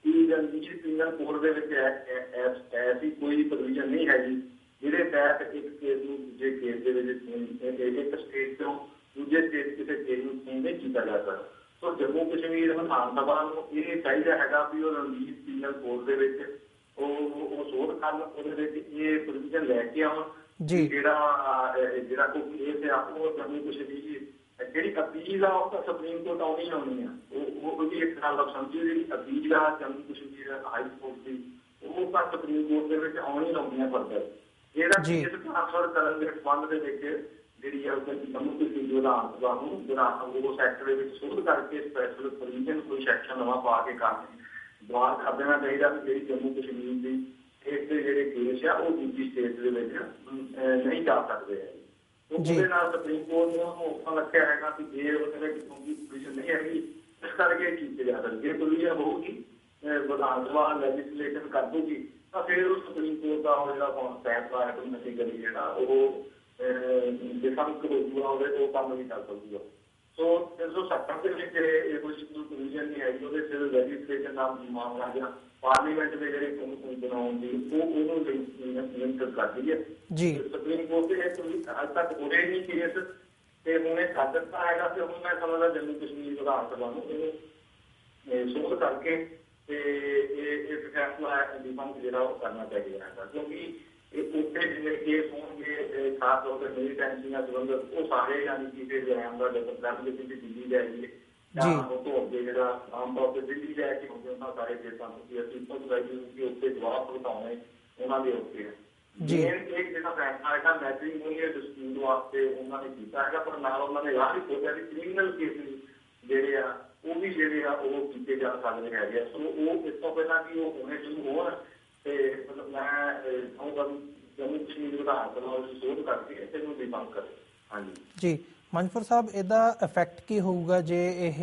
ਕਿ ਰਣਜੀਤ ਪੀਨਲ ਕੋਡ ਦੇ ਵਿੱਚ ਐਸੀ ਕੋਈ ਪ੍ਰੋਵੀਜ਼ਨ ਨਹੀਂ ਹੈਗੀ ਜਿਹਦੇ ਤਹਿਤ ਇੱਕ ਕੇਸ ਨੂੰ ਦੂਜੇ ਕੇਸ ਦੇ ਵਿੱਚ ਇੱਕ ਸਟੇਟ ਤੋਂ ਦੂਜੇ ਸਟੇਟ ਕਿਸੇ ਕੇਸ ਨੂੰ ਚੇਂਜ ਨਹੀਂ ਕੀਤਾ ਜਾ ਸਕਦਾ। ਸੋ ਜੰਮੂ ਕਸ਼ਮੀਰ ਵਿਧਾਨ ਸਭਾ ਨੂੰ ਇਹ ਚਾਹੀਦਾ ਹੈਗਾ ਵੀ ਉਹ ਰਣਜੀਤ ਪੀਨਲ ਕੋਡ ਦੇ ਵਿੱਚ ਉਹ ਸੋਧ ਕਰਨ, ਉਹਦੇ ਵਿੱਚ ਇਹ ਪ੍ਰੋਵੀਜ਼ਨ ਲੈ ਕੇ ਆਉਣ ਜਿਹੜਾ ਕੋਈ ਕੇਸ ਆ ਉਹ ਜੰਮੂ ਕਸ਼ਮੀਰ ਜਿਹੜੀ ਅਪੀਲ ਆ ਉਹ ਤਾਂ ਸੁਪਰੀਮ ਕੋਰਟ ਆਉਣੀ ਆਉਣੀ ਆ। ਉਹ ਵੀ ਇੱਕ ਗੱਲ ਸਮਝੀ ਜਿਹੜੀ ਅਪੀਲ ਆ ਜੰਮੂ ਕਸ਼ਮੀਰ ਹਾਈ ਕੋਰਟ ਦੀ ਉਹ ਤਾਂ ਸੁਪਰੀਮ ਕੋਰਟ ਦੇ ਵਿੱਚ ਆਉਣੀ ਆਉਣੀ ਆ ਫਰਦਰ। ਜਿਹੜਾ ਕੇਸ ਟ੍ਰਾਂਸਫਰ ਕਰਨ ਦੇ ਸੰਬੰਧ ਦੇ ਵਿੱਚ ਜਿਹੜੀ ਆ ਜੰਮੂ ਕਸ਼ਮੀਰ ਵਿਧਾਨ ਸਭਾ ਨੂੰ ਉਹ ਸੈਕਟਰ ਦੇ ਵਿੱਚ ਸੋਧ ਕਰਕੇ ਸਪੈਸ਼ਲ ਪ੍ਰੋਵੀਜ਼ਨ ਕੋਈ ਸੈਕਸ਼ਨ ਨਵਾਂ ਪਾ ਕੇ ਦੁਆਰ ਕਰ ਦੇਣਾ ਚਾਹੀਦਾ ਵੀ ਜਿਹੜੀ ਜੰਮੂ ਕਸ਼ਮੀਰ ਦੀ ਸਟੇਟ ਦੇ ਜਿਹੜੇ ਕੇਸ ਆ ਉਹ ਦੂਜੀ ਸਟੇਟ ਦੇ ਵਿੱਚ ਨਹੀਂ ਜਾ ਸਕਦੇ ਹੈ। ਉਹਦੇ ਨਾਲ ਸੁਪਰੀਮ ਕੋਰਟ ਨੂੰ ਮੌਕਾ ਰੱਖਿਆ ਹੈਗਾ ਕਿ ਜੇ ਉਹਦੇ ਵਿੱਚ ਕੋਈ ਪ੍ਰੋਵੀਜ਼ਨ ਨਹੀਂ ਹੈਗੀ ਇਸ ਕਰਕੇ ਕੀਤੇ ਜਾ ਸਕਦੇ। ਜੇ ਪ੍ਰੋਵੀਜ਼ਨ ਹੋਊਗੀ ਵਿਧਾਨ ਸਭਾ ਲੈਜਿਸਲੇਸ਼ਨ ਕਰ ਦੂਗੀ ਤਾਂ ਫਿਰ ਉਹ ਸੁਪਰੀਮ ਕੋਰਟ ਦਾ ਜਿਹੜਾ ਫੈਸਲਾ ਹੈ ਨਤੀ ਕਰੀ ਜਿਹੜਾ ਉਹ ਜੇ ਸਾਨੂੰ ਕਰੂਗਾ ਉਹ ਕੰਮ ਵੀ ਕਰ ਸਕੂਗਾ। ਸੋ 370 ਦੇ ਵਿੱਚ ਇਹ ਕੋਈ ਪ੍ਰੋਵੀਜ਼ਨ ਨਹੀਂ ਹੈਗੀ, ਉਹਦੇ ਸਿਰ ਲੈਜਿਸਲੇਸ਼ਨ ਦਾ ਮਾਮਲਾ ਜਾਂ ਪਾਰਲੀਮੈਂਟ ਦੇ ਜਿਹੜੇ ਕਾਨੂੰਨ ਬਣਾਉਣ ਦੀ ਉਹਨੂੰ ਲਿੰਕ ਕਰਦੀ ਹੈ। ਸੁਪਰੀਮ ਕੋਰਟ ਦੇ ਅੱਜ ਤੱਕ ਹੋਏ ਨਹੀਂ ਕੇਸ ਤੇ ਉਹਨੇ ਕਰ ਦਿੱਤਾ ਹੈਗਾ ਤੇ ਹੁਣ ਮੈਂ ਸਮਝਦਾ ਜੰਮੂ ਕਸ਼ਮੀਰ ਵਿਧਾਨ ਸਭਾ ਨੂੰ ਇਹਨੂੰ ਸੋਧ ਕਰਕੇ ਤੇ ਇਹ ਫੈਸਲਾ ਨਿਬੰਧ ਜਿਹੜਾ ਉਹ ਕਰਨਾ ਚਾਹੀਦਾ ਹੈਗਾ, ਕਿਉਂਕਿ ਉੱਥੇ ਜਿੰਨੇ ਕੇਸ ਹੋਣਗੇ ਖਾਸ ਤੌਰ ਤੇ ਮਿਲੀਟੈਂਸੀ ਨਾਲ ਸੰਬੰਧਿਤ ਉਹ ਸਾਰੇ ਯਾਨੀ ਕਿ ਜੈਮ ਦਾ ਡੈਪੂਟੇਸ਼ਨ ਦੀ ਦਿੱਲੀ ਜਾਏਗੀ ਜਾਂ ਉਹ ਤੋਂ ਅੱਗੇ ਜਿਹੜਾ ਆਮ ਤੌਰ ਤੇ ਦਿੱਲੀ ਜਾ ਕੇ ਹੁੰਦੇ ਉਹਨਾਂ ਸਾਰੇ ਕੇਸਾਂ ਨੂੰ ਅਸੀਂ ਕਿ ਉੱਥੇ ਜਵਾਬ ਭੁਗਤਾਉਣੇ ਉਹਨਾਂ ਦੇ ਉੱਤੇ ਹੈ। ਇੱਕ ਜਿਹੜਾ ਫੈਸਲਾ ਹੈਗਾ ਮੈਟਰੀਮੋਨੀਅਲ ਡਿਸਪਿਊਟ ਵਾਸਤੇ ਉਹਨਾਂ ਨੇ ਕੀਤਾ ਹੈਗਾ, ਪਰ ਨਾਲ ਉਹਨਾਂ ਨੇ ਆਹ ਵੀ ਸੋਚਿਆ ਵੀ ਕ੍ਰਿਮੀਨਲ ਕੇਸਿਸ ਜਿਹੜੇ ਆ ਉਹ ਵੀ ਜਿਹੜੇ ਆ ਉਹ ਕੀਤੇ ਜਾ ਸਕਦੇ ਹੈਗੇ ਆ। ਸੋ ਉਹ ਇਸ ਤੋਂ ਪਹਿਲਾਂ ਕਿ ਉਹ ਹੋਣੇ ਸ਼ੁਰੂ ਹੋਣ ਤੇ ਮਤਲਬ ਮੈਂ ਚਾਹੂੰਗਾ ਵੀ ਜੰਮੂ ਕਸ਼ਮੀਰ ਵਿਧਾਨ ਸਭਾ ਦੀ ਸੋਧ ਕਰਕੇ ਇਹਨੂੰ ਵੀ ਬੰਦ ਕਰੇ। ਹਾਂਜੀ ਜੀ ਮਨਪੁਰ ਸਾਹਿਬ, ਇਹਦਾ ਇਫੈਕਟ ਕੀ ਹੋਊਗਾ ਜੇ ਇਹ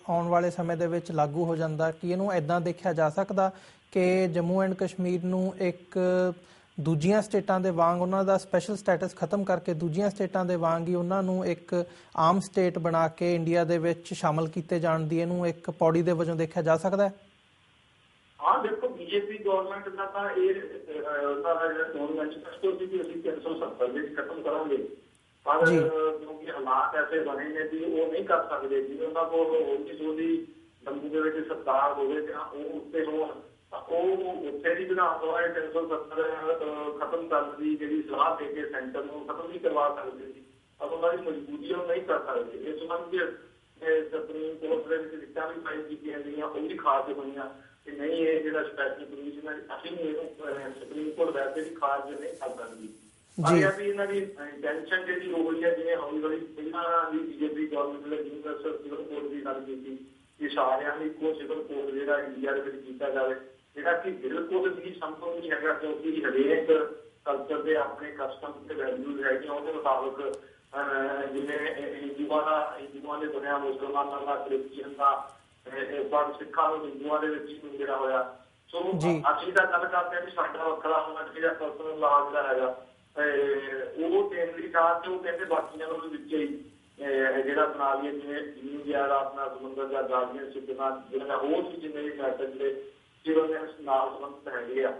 ਆਉਣ ਵਾਲੇ ਸਮੇਂ ਦੇ ਵਿੱਚ ਲਾਗੂ ਹੋ ਜਾਂਦਾ? ਕਿ ਇਹਨੂੰ ਇੱਦਾਂ ਦੇਖਿਆ ਜਾ ਸਕਦਾ ਕਿ ਜੰਮੂ ਐਂਡ ਕਸ਼ਮੀਰ ਨੂੰ ਇੱਕ ਦੂਜੀਆਂ ਸਟੇਟਾਂ ਦੇ ਵਾਂਗ ਉਹਨਾਂ ਦਾ ਸਪੈਸ਼ਲ ਸਟੇਟਸ ਖਤਮ ਕਰਕੇ ਦੂਜੀਆਂ ਸਟੇਟਾਂ ਦੇ ਵਾਂਗ ਹੀ ਉਹਨਾਂ ਨੂੰ ਇੱਕ ਆਮ ਸਟੇਟ ਬਣਾ ਕੇ ਇੰਡੀਆ ਦੇ ਵਿੱਚ ਸ਼ਾਮਲ ਕੀਤੇ ਜਾਣ ਦੀ ਇਹਨੂੰ ਇੱਕ ਪੌੜੀ ਦੇ ਵਜੋਂ ਦੇਖਿਆ ਜਾ ਸਕਦਾ ਹੈ? ਹਾਂ ਦੇਖੋ, ਬੀਜੇਪੀ ਗਵਰਨਮੈਂਟ ਦਾ ਤਾਂ ਇਹ ਚੋਣ ਮੈਨੀਫੈਸਟੋ ਸੀ ਕਿ ਅਸੀਂ 370 ਵਿੱਚ ਖਤਮ ਕਰਾਂਗੇ, ਪਰ ਕਿਉਂਕਿ ਹਾਲਾਤ ਐਸੇ ਬਣੇ ਨੇ ਵੀ ਉਹ ਨਹੀਂ ਕਰ ਸਕਦੇ। ਜਿਵੇਂ ਉਹਨਾਂ ਕੋਲ ਹੋਰ ਸੋਦੀ ਜੰਮੂ ਦੇ ਵਿੱਚ ਸਰਕਾਰ ਹੋਵੇ ਜਾਂ ਉਹ ਉੱਤੇ ਹੋਣ ਤਾਂ ਉਹ ਉੱਥੇ ਦੀ ਵਿਧਾਨ ਸਭਾ 370 ਖਤਮ ਕਰਨ ਦੀ ਜਿਹੜੀ ਸਲਾਹ ਦੇ ਕੇ ਸੈਂਟਰ ਨੂੰ ਖਤਮ ਨਹੀਂ ਕਰਵਾ ਸਕਦੇ ਸੀ, ਪਰ ਉਹਨਾਂ ਦੀ ਮਜਬੂਰੀ ਉਹ ਨਹੀਂ ਕਰ ਸਕਦੇ। ਇਸ ਸੰਬੰਧ ਸੁਪਰੀਮ ਕੋਰਟ ਦੇ ਵਿੱਚ ਰਿਟਾਂ ਵੀ ਫਾਈਲ ਕੀਤੀਆਂ ਗਈਆਂ, ਉਹ ਵੀ ਖਾਰਜ ਹੋਈਆਂ ਕਿ ਨਹੀਂ ਇਹ ਜਿਹੜਾ ਸਪੈਸ਼ਲ ਪ੍ਰੋਵੀਜ਼ਨ ਹੈ ਅਸੀਂ ਇਹਨੂੰ ਸੁਪਰੀਮ ਕੋਰਟ ਵੈਸੇ ਵੀ ਖਾਰਜ ਨਹੀਂ ਕਰ ਸਕਦੀ। ਆਇਆ ਵੀ ਇਹਨਾਂ ਦੀ ਇੰਟੈਂਸ਼ਨ ਜਿਹੜੀ ਹੋ ਗਈ ਹੈ, ਜਿਵੇਂ ਹੌਲੀ ਹੌਲੀ ਪਹਿਲਾਂ ਦੀ ਬੀਜੇਪੀ ਗਵਰਨਮੈਂਟ ਨੇ ਯੂਨੀਵਰਸਲ ਸਿਵਲ ਕੋਡ ਦੀ ਗੱਲ ਕੀਤੀ ਕਿ ਸਾਰਿਆਂ ਨੂੰ ਇੱਕੋ ਸਿਵਲ ਕੋਡ ਜਿਹੜਾ ਇੰਡੀਆ ਦੇ ਵਿੱਚ ਕੀਤਾ ਜਾਵੇ, ਜਿਹੜਾ ਕਿ ਬਿਲਕੁਲ ਵੀ ਸੰਭਵ ਨਹੀਂ ਹੈਗਾ, ਕਿਉਂਕਿ ਹਰੇਕ ਕਲਚਰ ਦੇ ਆਪਣੇ ਕਸਟਮ ਤੇ ਵੈਲਿਊਜ਼ ਹੈਗੀਆਂ ਉਹਦੇ ਮੁਤਾਬਕ ਜਿਵੇਂ ਹਿੰਦੂਆਂ ਦੇ ਬਣਿਆ ਮੁਸਲਮਾਨਾਂ ਦਾ ਕ੍ਰਿਸਚੀਅਨ ਦਾ ਪਰ ਸਿੱਖਾਂ ਨੂੰ ਹਿੰਦੂਆਂ ਦੇ ਵਿੱਚ ਹੀ ਜਿਹੜਾ ਹੋਇਆ। ਸੋ ਅਸੀਂ ਤਾਂ ਗੱਲ ਕਰਦੇ ਹਾਂ ਵੀ ਸਾਡਾ ਵੱਖਰਾ ਹੋਣਾ ਚਾਹੀਦਾ ਪਰਸਨਲ ਲਾ ਜਿਹੜਾ ਹੈਗਾ ਉਹ ਦੇਣ ਦੀ ਥਾਂ ਤੇ ਉਹ ਕਹਿੰਦੇ ਬਾਕੀਆਂ ਨੂੰ ਵਿੱਚ ਹੀ ਜਿਹੜਾ ਬਣਾ ਲਈਏ ਜਿਵੇਂ ਇੰਡੀਆ ਦਾ ਆਪਣਾ ਸਮੁੰਦਰ ਦਾ ਗਾਰਡੀਅਨਸ਼ਿਪ ਨਾਲ ਜਿਹੜਾ ਹੋਰ ਵੀ ਜਿੰਨੇ ਵੀ ਮੈਟਰ ਜਿਹੜੇ ਨਾਲ ਸੰਬੰਧਿਤ ਹੈਗੇ ਆ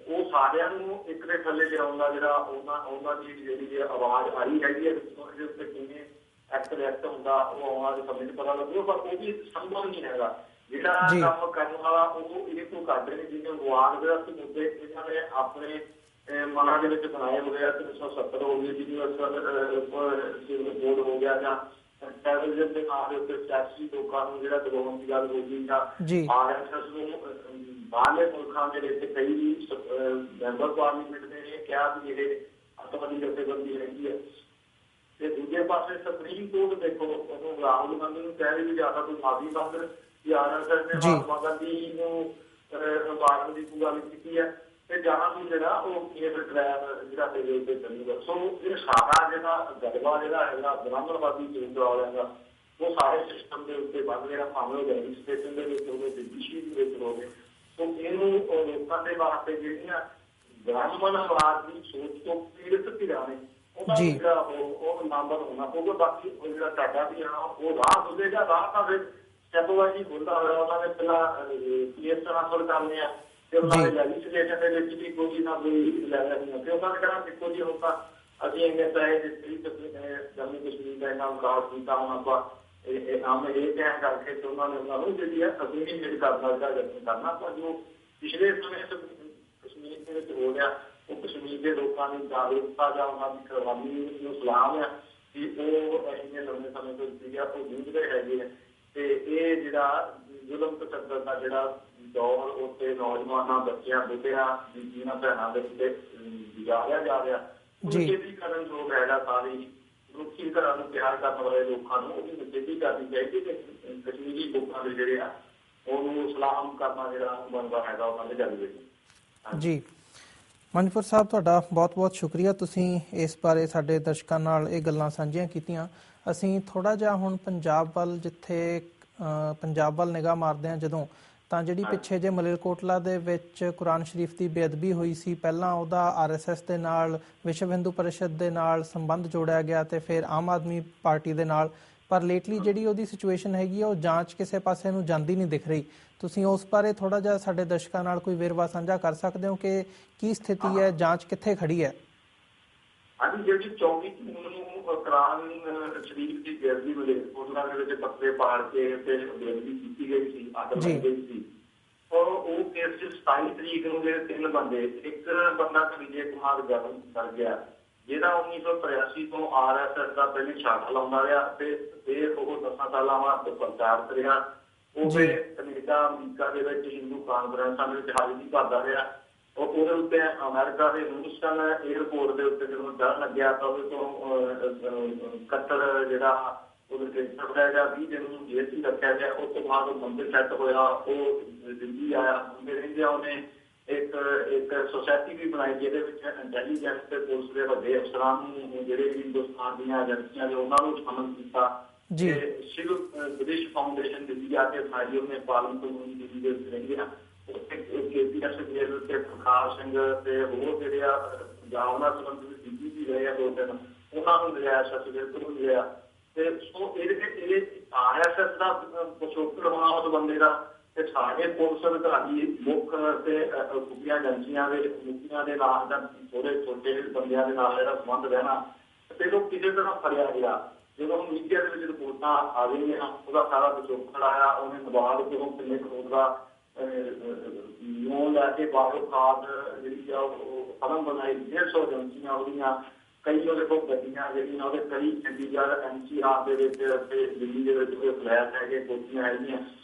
ਉਹ ਸਾਰਿਆਂ ਨੂੰ ਇੱਕ ਦੇ ਥੱਲੇ ਲਿਆਉਣ ਦਾ ਜਿਹੜਾ ਉਹਨਾਂ ਦੀ ਜਿਹੜੀ ਆਵਾਜ਼ ਆਈ ਹੈਗੀ ਹੈ ਉਹਦੇ ਉੱਤੇ ਕਿਵੇਂ ਐਕਟ ਹੁੰਦਾ ਉਹ ਆਉਣ ਵਾਲੇ ਸਮੇਂ 'ਚ ਪਤਾ ਲੱਗੂ ਪਰ ਉਹ ਵੀ ਸੰਭਵ ਨਹੀਂ ਹੈਗਾ। ਜਿਹੜਾ ਕੰਮ ਕਰਨ ਵਾਲਾ ਉਹ ਇਹ ਤੋਂ ਕਰਦੇ ਨੇ ਜਿਵੇਂ ਵਾਰ ਵਿਰਾਸਤੀ ਮੁੱਦੇ ਇਹਨਾਂ ਨੇ ਆਪਣੇ ਮਨਾਂ ਦੇ ਵਿੱਚ ਬਣਾਏ ਹੋਏ ਆ 370 ਹੋ ਗਈ ਯੂਨੀਵਰਸਲ ਬੋਰਡ ਹੋ ਗਿਆ ਜਾਂ ਟੈਰਰਿਜ਼ਮ ਦੇ ਨਾਂ ਦੇ ਉੱਤੇ ਸਿਆਸੀ ਲੋਕਾਂ ਨੂੰ ਜਿਹੜਾ ਦਬਾਉਣ ਦੀ ਗੱਲ ਹੋ ਗਈ ਜਾਂ RSS ਨੂੰ ਬਾਹਰਲੇ ਮੁਲਕਾਂ ਦੇ ਵਿੱਚ ਕਈ ਮੈਂਬਰ ਪਾਰਲੀਮੈਂਟ ਨੇ ਇਹ ਕਿਹਾ ਵੀ ਇਹ ਅੱਤਵਾਦੀ ਜਥੇਬੰਦੀ ਹੈਗੀ ਹੈ। ਤੇ ਦੂਜੇ ਪਾਸੇ ਸੁਪਰੀਮ ਕੋਰਟ ਦੇਖੋ ਉਹਨੂੰ ਰਾਹੁਲ ਗਾਂਧੀ ਨੂੰ ਕਹਿ ਰਹੀ ਵੀ ਜ਼ਿਆਦਾ ਕੋਈ ਮਾਫੀ ਮੰਗ ਕਿ RSS ਨੇ ਮਹਾਤਮਾ ਗਾਂਧੀ ਨੂੰ ਮਾਰਨ ਦੀ ਗੱਲ ਕੀਤੀ ਹੈ ਤੇ ਜਾਂ ਵੀ ਜਿਹੜਾ ਉਹ ਕੇਸ ਟ੍ਰਾਇਲ ਜਿਹੜਾ ਤੇਰੇ ਉੱਤੇ ਚੱਲੂਗਾ। ਸੋ ਇਹ ਸਾਰਾ ਜਿਹੜਾ ਗਲਬਾ ਜਿਹੜਾ ਹੈਗਾ ਬ੍ਰਾਹਮਣਵਾਦੀ ਚੇਂਜ ਵਾਲਿਆਂ ਦਾ ਉਹ ਸਾਰੇ ਸਿਸਟਮ ਦੇ ਉੱਤੇ ਵੱਧ ਰਿਹਾ ਭਾਵੇਂ ਰੈਜਿਸਟ੍ਰੇਸ਼ਨ ਦੇ ਵਿੱਚ ਹੋਵੇ ਜੁਡੀਸ਼ਰੀ ਦੇ ਵਿੱਚ ਹੋਵੇ। ਸੋ ਇਹਨੂੰ ਲੋਕਾਂ ਦੇ ਵਾਸਤੇ ਜਿਹੜੀਆਂ ਬ੍ਰਾਹਮਣਵਾਦ ਦੀ ਸੋਚ ਤੋਂ ਪੀੜਤ ਧਿਰਾਂ ਨੇ ਉਹਦਾ ਜਿਹੜਾ ਉਹ ਨੰਬਰ ਹੋਣਾ ਪਊਗਾ। ਬਾਕੀ ਉਹ ਜਿਹੜਾ ਤੁਹਾਡਾ ਵੀ ਆ ਉਹ ਰਾਹ ਖੁੱਲੇਗਾ ਰਾਹ ਤਾਂ ਫਿਰ ਸਟੈਪ ਵਾਈਜ਼ ਹੀ ਖੁੱਲਦਾ ਹੋਇਆ ਉਹਨਾਂ ਨੇ ਪਹਿਲਾਂ ਪੀਐਸ ਟ੍ਰਾਂਸਫਰ ਕਰਨੇ ਆ ਤੇ ਉਹਨਾਂ ਦੇ ਲੈਜਿਸਲੇਸ਼ਨ ਦੇ ਵਿੱਚ ਵੀ ਕੋਈ ਨਾ ਕੋਈ ਲੈ ਲੈਣੀ ਆ ਤੇ ਉਹਨਾਂ ਨੇ ਕਹਿਣਾ ਦੇਖੋ ਜੀ ਹੁਣ ਤਾਂ ਅਸੀਂ ਇੰਨੇ ਪੈਸੇ ਦਿੱਤੇ ਜੰਮੂ ਕਸ਼ਮੀਰ ਦਾ ਇੰਨਾ ਵਿਕਾਸ ਕੀਤਾ ਹੁਣ ਆਪਾਂ ਇਹ ਕਹਿ ਕਰਕੇ ਤੇ ਉਹਨਾਂ ਨੇ ਉਹਨਾਂ ਨੂੰ ਜਿਹੜੀ ਹੈ ਅਸੀਂ ਵੀ ਮੇਡ ਕਰਨਾ ਜਿਹੜਾ ਯਤਨ ਕਰਨਾ ਪਰ ਜੋ ਪਿਛਲੇ ਸਮੇਂ ਕਸ਼ਮੀਰ ਦੇ ਵਿੱਚ ਹੋ ਰਿਹਾ ਉਹ ਕਸ਼ਮੀਰ ਦੇ ਲੋਕਾਂ ਦੀ ਜਾਗਰੂਕਤਾ ਜਾਂ ਉਹਨਾਂ ਦੀ ਕੁਰਬਾਨੀ ਨੂੰ ਸਲਾਮ ਹੈ ਕਿ ਉਹ ਇੰਨੇ ਲੰਬੇ ਸਮੇਂ ਤੋਂ ਸੀਗਾ ਉਹ ਜੂਝਦੇ ਹੈਗੇ ਆ ਤੇ ਇਹ ਜਿਹੜਾ ਜ਼ੁਲਮ ਤਸ਼ੱਦਦ ਦਾ ਜਿਹੜਾ ਦੌਰ ਉੱਤੇ ਨੌਜਵਾਨਾਂ ਬੱਚਿਆਂ ਬੁੱਢਿਆਂ ਬੀਬੀਆਂ ਭੈਣਾਂ ਦੇ ਉੱਤੇ ਗੁਜ਼ਾਰਿਆ ਜਾ ਰਿਹਾ ਉਹਦੀ ਕਰਨ ਯੋਗ ਹੈਗਾ ਸਾਰੀ ਮਨੁੱਖੀ ਘਰਾਂ ਨੂੰ ਪਿਆਰ ਕਰਨ ਵਾਲੇ ਲੋਕਾਂ ਨੂੰ ਉਹਦੀ ਨਿਖੇਧੀ ਕਰਨੀ ਚਾਹੀਦੀ ਤੇ ਕਸ਼ਮੀਰੀ ਲੋਕਾਂ ਦੇ ਜਿਹੜੇ ਆ ਉਹਨੂੰ ਸਲਾਮ ਕਰਨਾ ਜਿਹੜਾ ਬਣਦਾ ਹੈਗਾ ਉਹਨਾਂ ਦੇ ਜਜ਼ਬੇ ਨੂੰ। ਜੀ ਮਨਪੁਰ ਸਾਹਿਬ ਤੁਹਾਡਾ ਬਹੁਤ-ਬਹੁਤ ਸ਼ੁਕਰੀਆ ਤੁਸੀਂ ਇਸ ਬਾਰੇ ਸਾਡੇ ਦਰਸ਼ਕਾਂ ਨਾਲ ਇਹ ਗੱਲਾਂ ਸਾਂਝੀਆਂ ਕੀਤੀਆਂ। ਅਸੀਂ ਥੋੜਾ ਜਿਹਾ ਹੁਣ ਪੰਜਾਬ ਵੱਲ ਨਿਗਾਹ ਮਾਰਦੇ ਹਾਂ ਜਦੋਂ ਤਾਂ ਜਿਹੜੀ ਪਿੱਛੇ ਜੇ ਮਲੇਰਕੋਟਲਾ ਦੇ ਵਿੱਚ ਕੁਰਾਨ ਸ਼ਰੀਫ ਦੀ ਬੇਅਦਬੀ ਹੋਈ ਸੀ ਪਹਿਲਾਂ ਉਹਦਾ RSS ਦੇ ਨਾਲ ਵਿਸ਼ਵ ਹਿੰਦੂ ਪਰਿਸ਼ਦ ਦੇ ਨਾਲ ਸੰਬੰਧ ਜੋੜਿਆ ਗਿਆ ਤੇ ਫਿਰ ਆਮ ਆਦਮੀ ਪਾਰਟੀ ਦੇ ਨਾਲ ਪਰ ਲੇਟਲੀ ਜਿਹੜੀ ਉਹਦੀ ਸਿਚੁਏਸ਼ਨ ਹੈਗੀ ਉਹ ਜਾਂਚ ਕਿਸੇ ਪਾਸੇ ਨੂੰ ਜਾਂਦੀ ਨਹੀਂ ਦਿਖ ਰਹੀ। ਤੁਸੀਂ ਉਸ ਬਾਰੇ ਥੋੜਾ ਜਿਹਾ ਸਾਡੇ ਦਰਸ਼ਕਾਂ ਨਾਲ ਕੋਈ ਵੇਰਵਾ ਸਾਂਝਾ ਕਰ ਸਕਦੇ ਹੋ ਕਿ ਕੀ ਸਥਿਤੀ ਹੈ ਜਾਂਚ ਕਿੱਥੇ ਖੜੀ ਹੈ? ਹਾਂਜੀ ਜਿਹੜੀ 24 ਜੂਨ ਨੂੰ ਕੁਰਾਨ ਸ਼ਰੀਫ ਦੀ ਬੇਅਦਬੀ ਮਲੇਰਕੋਟਲਾ ਦੇ ਵਿੱਚ ਪੱਤੇ ਪਾੜ ਕੇ ਤੇ ਬੇਅਦਬੀ ਕੀਤੀ ਗਈ ਸੀ ਅੱਗ ਲਾਈ ਗਈ ਸੀ ਉਹ ਕੇਸ 'ਚ 27 ਤਰੀਕ ਨੂੰ ਜਿਹੜੇ 3 ਬੰਦੇ ਇੱਕ ਬੰਦਾ ਵਿਜੇ ਕੁਮਾਰ ਗਰਮ ਕਰ ਗਿਆ ਜਿਹੜਾ 1983 ਤੋਂ RSS ਦਾ ਪਹਿਲੀ ਸ਼ਾਖਾ ਲਾਉਂਦਾ ਰਿਹਾ ਤੇ ਫਿਰ ਉਹ 10 ਸਾਲਾਂ ਬਾਅਦ ਪ੍ਰਚਾਰਕ ਰਿਹਾ। ਉਹ ਫਿਰ ਕੈਨੇਡਾ ਅਮਰੀਕਾ ਦੇ ਵਿੱਚ ਹਿੰਦੂ ਕਾਨਫਰੰਸਾਂ ਦੇ ਵਿੱਚ ਹਾਜ਼ਰੀ ਭਰਦਾ ਰਿਹਾ। ਉਹਦੇ ਉੱਤੇ ਅਮਰੀਕਾ ਦੇ ਹਿਊਸਟਨ ਏਅਰਪੋਰਟ ਦੇ ਉੱਤੇ ਜਦੋਂ ਡਰ ਲੱਗਿਆ ਤਾਂ ਉਹਦੇ ਤੋਂ ਕਤਲ ਜਿਹੜਾ ਉਹਦੇ ਫੜਿਆ ਗਿਆ 20 ਦਿਨ ਨੂੰ ਜੇਲ੍ਹ 'ਚ ਰੱਖਿਆ ਗਿਆ। ਉਸ ਤੋਂ ਬਾਅਦ ਉਹ ਮੰਦਿਰ ਸੈੱਟ ਹੋਇਆ ਉਹ ਦਿੱਲੀ ਆਇਆ ਮੰਦਿਰ ਰਹਿੰਦਿਆਂ ਉਹਨੇ ਇੱਕ ਸੁਸਾਇਟੀ ਵੀ ਬਣਾਈ ਜਿਹਦੇ ਵਿੱਚ ਇੰਟੈਲੀਜੈਂਸ ਤੇ ਪੁਲਿਸ ਦੇ ਵੱਡੇ ਅਫਸਰਾਂ ਨੂੰ ਜਿਹੜੇ ਵੀ ਹਿੰਦੁਸਤਾਨ ਦੀਆਂ ਏਜੰਸੀਆਂ ਨੇ ਉਹਨਾਂ ਨੂੰ ਸ਼ਾਮਲ ਕੀਤਾ ਤੇ ਸ਼ਿਵ ਵਿਦੇਸ਼ ਫਾਊਂਡੇਸ਼ਨ ਦਿੱਲੀ ਆ ਕੇ ਬਣਾਈ ਉਹਨੇ ਪਾਲਮਪੁਰ ਨੂੰ ਦਿੱਲੀ ਦੇ ਵਿੱਚ ਰਹਿੰਦੇ ਆ KPS ਤੇ ਪ੍ਰਕਾਸ਼ ਸਿੰਘ ਤੇ ਹੋਰ ਜਿਹੜੇ ਆ ਪੰਜਾਬ ਨਾਲ ਸੰਬੰਧਿਤ ਬੀਬੀ ਵੀ ਰਹੇ ਆ 2 ਦਿਨ ਉਹਨਾਂ ਨੂੰ ਲਿਆ ਸਰਟੀਫਿਕੇਟ ਨੂੰ ਲਿਆ ਤੇ ਸੋ ਇਹ RSS ਦਾ ਪਿਛੋਕੜ ਹੋਣਾ ਉਸ ਬੰਦੇ ਦਾ ਤੇ ਸਾਰੇ ਪੁਲਿਸ ਅਧਿਕਾਰੀ ਮੁੱਖ ਤੇ ਖੁਫੀਆ ਏਜੰਸੀਆਂ ਦੇ ਮੁਖੀਆਂ ਦੇ ਨਾਲ ਜਾਂ ਥੋੜੇ ਛੋਟੇ ਬੰਦਿਆਂ ਦੇ ਨਾਲ ਜਿਹੜਾ ਸੰਬੰਧ ਰਹਿਣਾ ਤੇ ਉਹ ਕਿਸੇ ਤਰ੍ਹਾਂ ਫੜਿਆ ਗਿਆ। ਜਦੋਂ ਮੀਡੀਆ ਦੇ ਵਿੱਚ ਰਿਪੋਰਟਾਂ ਆ ਗਈਆਂ ਉਹਦਾ ਸਾਰਾ ਪਿਛੋਕੜ ਆਇਆ ਉਹਨੇ ਨਾਬਾਲਗ ਤੋਂ ਕਿੰਨੇ ਕਰੋੜ ਦਾ ਲੋਨ ਲੈ ਕੇ ਬਾਹਰੋਂ ਖਾਦ ਜਿਹੜੀ ਆ ਉਹ ਫਰਮ ਬਣਾਈ 150 ਏਜੰਸੀਆਂ ਉਹਦੀਆਂ ਕਈ ਉਹਦੇ ਕੋਲ ਗੱਡੀਆਂ ਜਿਹੜੀਆਂ ਉਹਦੇ ਕਈ ਚੰਡੀਗੜ੍ਹ NCR ਦੇ ਵਿੱਚ ਤੇ ਦਿੱਲੀ ਦੇ ਵਿੱਚ ਉਹਦੇ ਫਲੈਟ ਹੈਗੇ ਕੋਠੀਆਂ ਹੈਗੀਆਂ